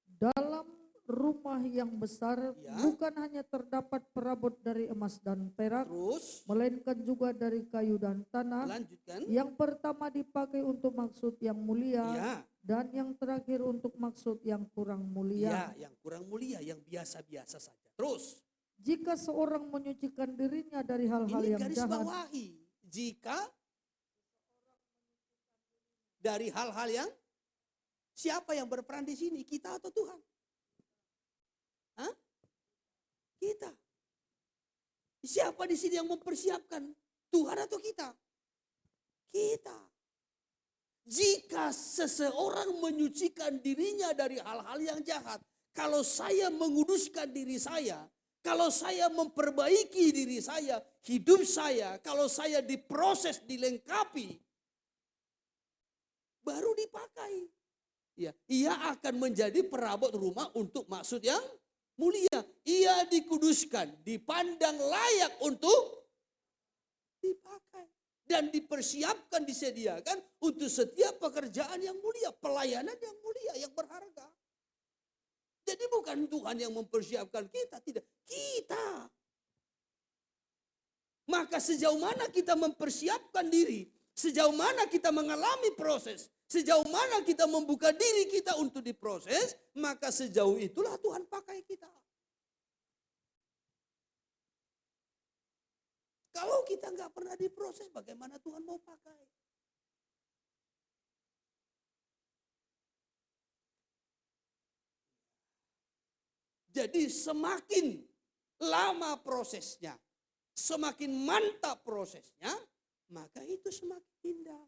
Dalam rumah yang besar Ya. bukan hanya terdapat perabot dari emas dan perak, Terus melainkan juga dari kayu dan tanah. lanjutkan. Yang pertama dipakai untuk maksud yang mulia, Ya, dan yang terakhir untuk maksud yang kurang mulia. ya, yang kurang mulia, yang biasa-biasa saja. Terus Jika seorang menyucikan dirinya dari hal-hal ini yang garis jahat, bawahi. Jika dari hal-hal yang, siapa yang berperan di sini? Kita atau Tuhan? Hah? Kita. Siapa di sini yang mempersiapkan? Tuhan atau kita? Kita. Jika seseorang menyucikan dirinya dari hal-hal yang jahat, kalau saya menguduskan diri saya, Kalau saya memperbaiki diri saya, hidup saya, kalau saya diproses, dilengkapi, baru dipakai. Ya, ia akan menjadi perabot rumah untuk maksud yang mulia. Ia dikuduskan, dipandang layak untuk dipakai. Dan dipersiapkan, disediakan untuk setiap pekerjaan yang mulia, pelayanan yang mulia, yang berharga. Jadi bukan Tuhan yang mempersiapkan kita, tidak. Kita. Maka sejauh mana kita mempersiapkan diri, sejauh mana kita mengalami proses, sejauh mana kita membuka diri kita untuk diproses, maka sejauh itulah Tuhan pakai kita. Kalau kita nggak pernah diproses, bagaimana Tuhan mau pakai? Jadi semakin lama prosesnya, semakin mantap prosesnya, maka itu semakin indah.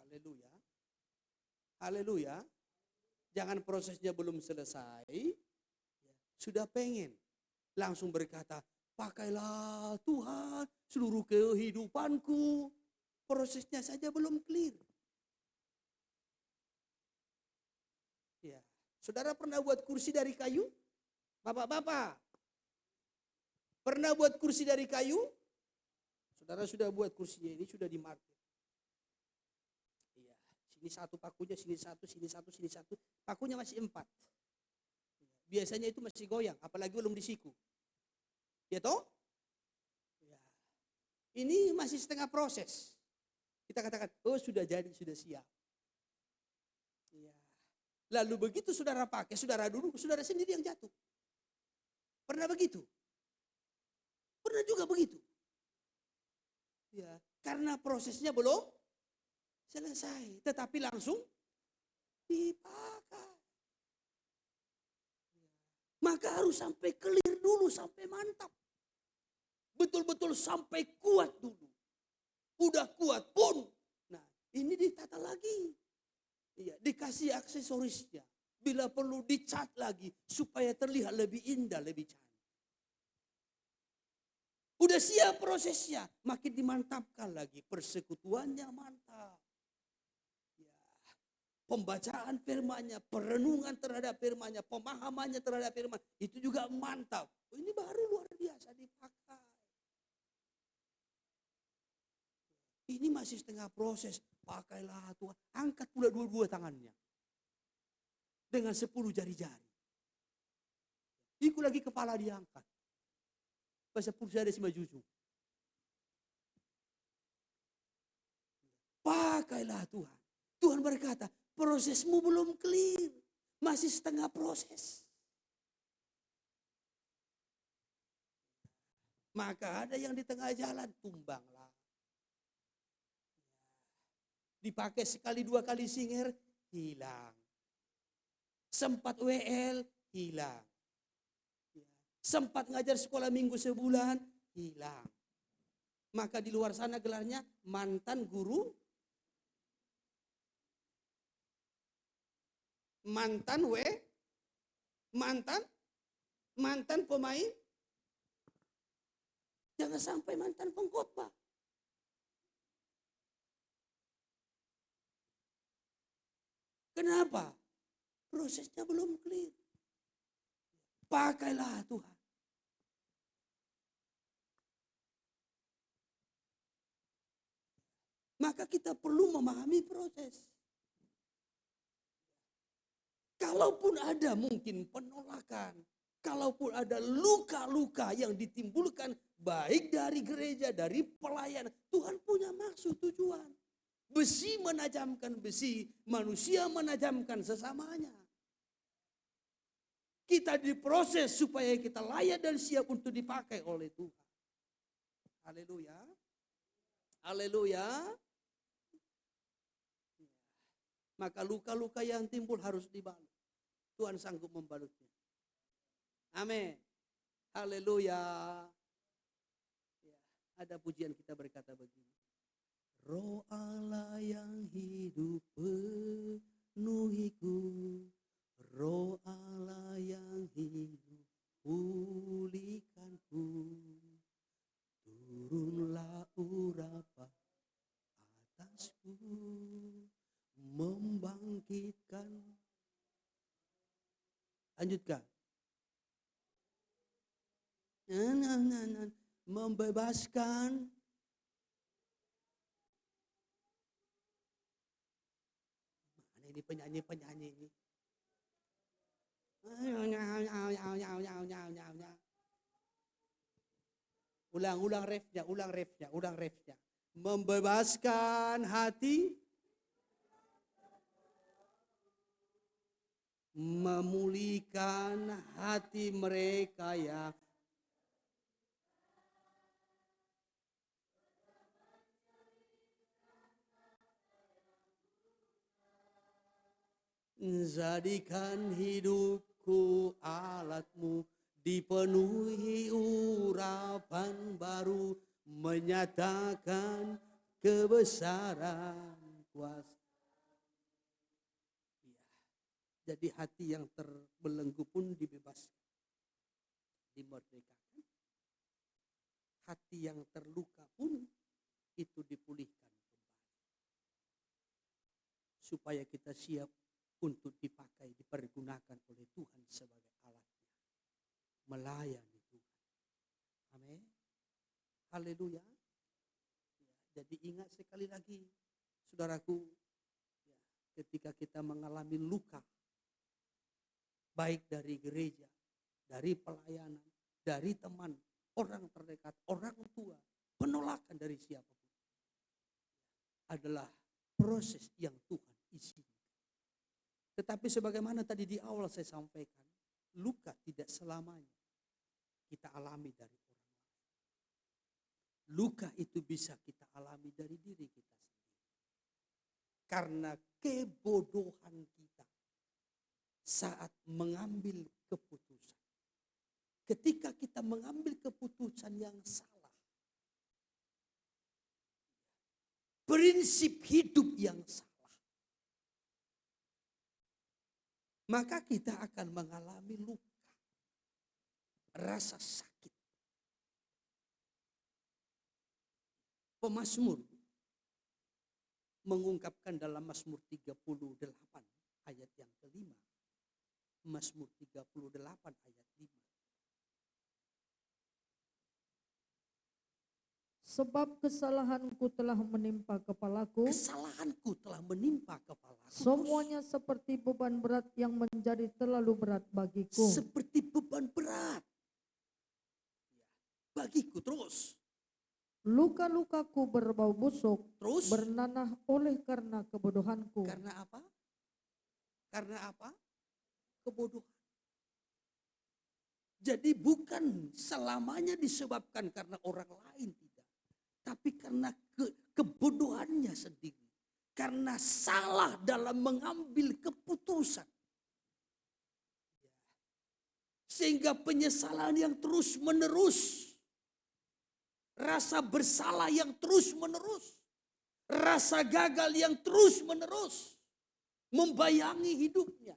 Haleluya. Haleluya. Jangan prosesnya belum selesai, sudah pengen langsung berkata, pakailah Tuhan seluruh kehidupanku. Prosesnya saja belum clear. Ya. Saudara pernah buat kursi dari kayu? Bapak-bapak, pernah buat kursi dari kayu? Saudara sudah buat kursinya, ini sudah di market. Iya, sini satu pakunya, sini satu, sini satu, sini satu. Pakunya masih 4. Biasanya itu masih goyang, apalagi belum disiku. Ya toh? Ya. Ini masih setengah proses. Kita katakan, oh sudah jadi, sudah siap. Ya. Lalu begitu saudara pakai, saudara duduk, saudara sendiri yang jatuh. Pernah begitu? Pernah juga begitu? Ya, karena prosesnya belum selesai, tetapi langsung dipakai. Maka harus sampai clear dulu, sampai mantap. Betul-betul sampai kuat dulu. Udah kuat pun, nah ini ditata lagi. Ya, dikasih aksesorisnya. Bila perlu dicat lagi supaya terlihat lebih indah, lebih cantik. Udah siap prosesnya, makin dimantapkan lagi. Persekutuannya mantap. Ya. Pembacaan firman-Nya, perenungan terhadap firman-Nya, pemahamannya terhadap firman, itu juga mantap. Ini baru luar biasa dipakai. Ini masih setengah proses. Pakailah Tuhan. Angkat pula dua-dua tangannya. Dengan 10 jari-jari. Ikut lagi kepala diangkat. Bahasa Pursa ada sima jujung. Pakailah Tuhan. Tuhan berkata, prosesmu belum clear. Masih setengah proses. Maka ada yang di tengah jalan, tumbanglah. Dipakai sekali 2 kali singer, hilang. Sempat WL, hilang. Sempat ngajar sekolah minggu sebulan, hilang. Maka di luar sana gelarnya mantan guru, mantan mantan pemain. Jangan sampai mantan pengkhotbah. Kenapa? Prosesnya belum clear. Pakailah Tuhan. Maka kita perlu memahami proses. Kalaupun ada mungkin penolakan, kalaupun ada luka-luka yang ditimbulkan baik dari gereja, dari pelayan, Tuhan punya maksud tujuan. Besi menajamkan besi, manusia menajamkan sesamanya. Kita diproses supaya kita layak dan siap untuk dipakai oleh Tuhan. Haleluya. Haleluya. Maka luka-luka yang timbul harus dibalut. Tuhan sanggup membalutnya. Amin. Haleluya. Ya, ada pujian kita berkata begini. Roh Allah yang hidup penuhiku, Roh Allah yang hidup pulihkanku, turunlah urapan atasku, membangkitkan. Lanjutkan. Membebaskan. Mana ini penyanyi-penyanyi ini? Ulang refnya. Membebaskan hati, memulihkan hati mereka yang jadikan hidupku alatmu, dipenuhi urapan baru, menyatakan kebesaran kuasa. Ya, jadi hati yang terbelenggu pun dibebaskan, dimerdekakan. Hati yang terluka pun itu dipulihkan kembali, supaya kita siap untuk dipakai, dipergunakan oleh Tuhan sebagai alatnya, melayani Tuhan. Amin. Haleluya. Ya, jadi ingat sekali lagi, saudaraku, ya, ketika kita mengalami luka, baik dari gereja, dari pelayanan, dari teman, orang terdekat, orang tua, penolakan dari siapapun, adalah proses yang Tuhan izinkan. Tetapi sebagaimana tadi di awal saya sampaikan, luka tidak selamanya kita alami dari orang lain. Luka itu bisa kita alami dari diri kita sendiri. Karena kebodohan kita saat mengambil keputusan. Ketika kita mengambil keputusan yang salah, prinsip hidup yang salah, maka kita akan mengalami luka, rasa sakit. Pemazmur mengungkapkan dalam Mazmur 38 ayat yang kelima. Mazmur 38 ayat 5. Sebab kesalahanku telah menimpa kepalaku. Kesalahanku telah menimpa kepalaku. Semuanya seperti beban berat yang menjadi terlalu berat bagiku. Seperti beban berat bagiku. Terus. Luka-lukaku berbau busuk. Terus. Bernanah oleh karena kebodohanku. Karena apa? Karena apa? Kebodohan. Jadi bukan selamanya disebabkan karena orang lain, tidak. Tapi karena kebodohannya sendiri. Karena salah dalam mengambil keputusan. Sehingga penyesalan yang terus menerus. Rasa bersalah yang terus menerus. Rasa gagal yang terus menerus. Membayangi hidupnya.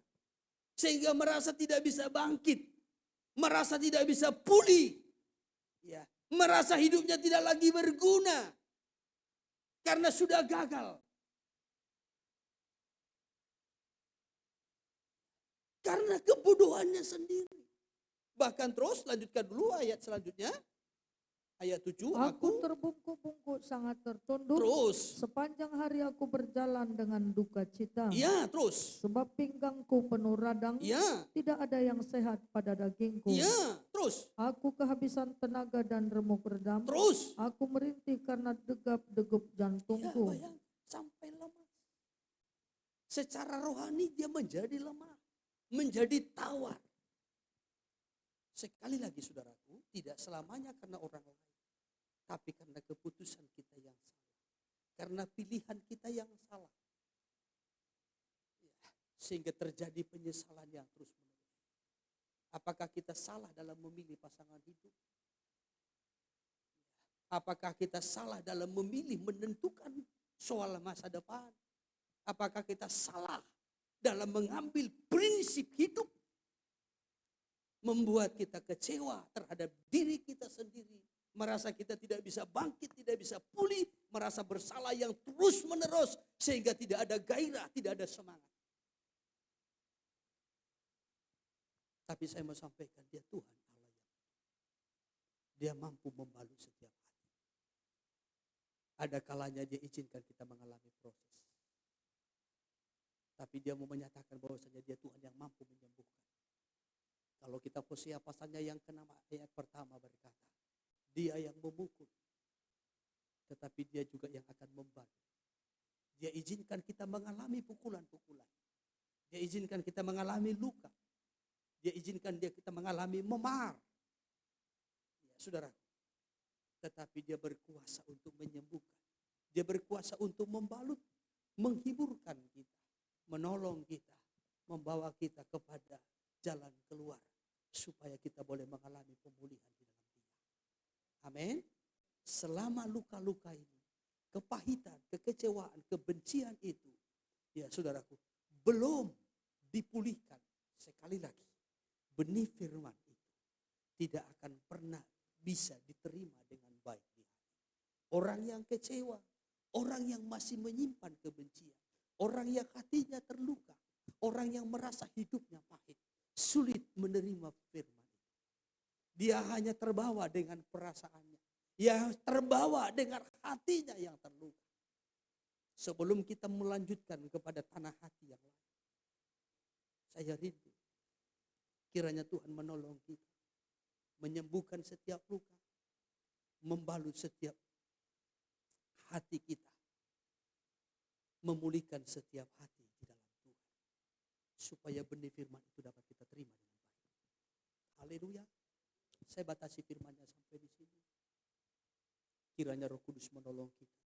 Sehingga merasa tidak bisa bangkit. Merasa tidak bisa pulih. Ya. Merasa hidupnya tidak lagi berguna. Karena sudah gagal. Karena kebodohannya sendiri. Bahkan terus lanjutkan dulu ayat selanjutnya. Ayat 7. Aku terbungkuk-bungkuk sangat tertunduk. Terus. Sepanjang hari aku berjalan dengan duka cita. Ya, terus. Sebab pinggangku penuh radang. Ya. Tidak ada yang sehat pada dagingku. Ya, terus. Aku kehabisan tenaga dan remuk redam. Terus. Aku merintih karena degap-degup jantungku. Ya, bayang, sampai lemah. Secara rohani dia menjadi lemah. Menjadi tawar. Sekali lagi saudaraku, tidak selamanya karena orang lain. Tapi karena keputusan kita yang salah. Karena pilihan kita yang salah. Ya, sehingga terjadi penyesalan yang terus menerus. Apakah kita salah dalam memilih pasangan hidup? Apakah kita salah dalam memilih menentukan soal masa depan? Apakah kita salah dalam mengambil prinsip hidup, membuat kita kecewa terhadap diri kita sendiri, merasa kita tidak bisa bangkit, tidak bisa pulih, merasa bersalah yang terus menerus sehingga tidak ada gairah, tidak ada semangat. Tapi saya mau sampaikan, dia Tuhan Allah yang dia mampu membalut setiap hati. Ada kalanya dia izinkan kita mengalami proses. Tapi dia mau menyatakan bahwasanya dia Tuhan yang mampu menyembuhkan. Kalau kita Hosea pasalnya yang ke-6 ayat pertama berkata, dia yang memukul, tetapi dia juga yang akan membantu. Dia izinkan kita mengalami pukulan-pukulan. Dia izinkan kita mengalami luka. Dia izinkan kita mengalami memar. Ya, saudara. Tetapi dia berkuasa untuk menyembuhkan. Dia berkuasa untuk membalut, menghiburkan kita, menolong kita, membawa kita kepada jalan keluar supaya kita boleh mengalami pemulihan di dalam Dia. Amin. Selama luka-luka ini, kepahitan, kekecewaan, kebencian itu, ya saudaraku, belum dipulihkan. Sekali lagi, benih firman itu tidak akan pernah bisa diterima dengan baik di hati. Orang yang kecewa, orang yang masih menyimpan kebencian, orang yang hatinya terluka, orang yang merasa hidupnya pahit, sulit menerima firman itu. Dia hanya terbawa dengan perasaannya, dia terbawa dengan hatinya yang terluka. Sebelum kita melanjutkan kepada tanah hati yang lain, saya rindu kiranya Tuhan menolong kita, menyembuhkan setiap luka, membalut setiap hati kita, memulihkan setiap hati di dalam Tuhan, supaya benih firman itu dapat kita terima dengan baik. Haleluya. Saya batasi firman-Nya sampai di sini. Kiranya Roh Kudus menolong kita.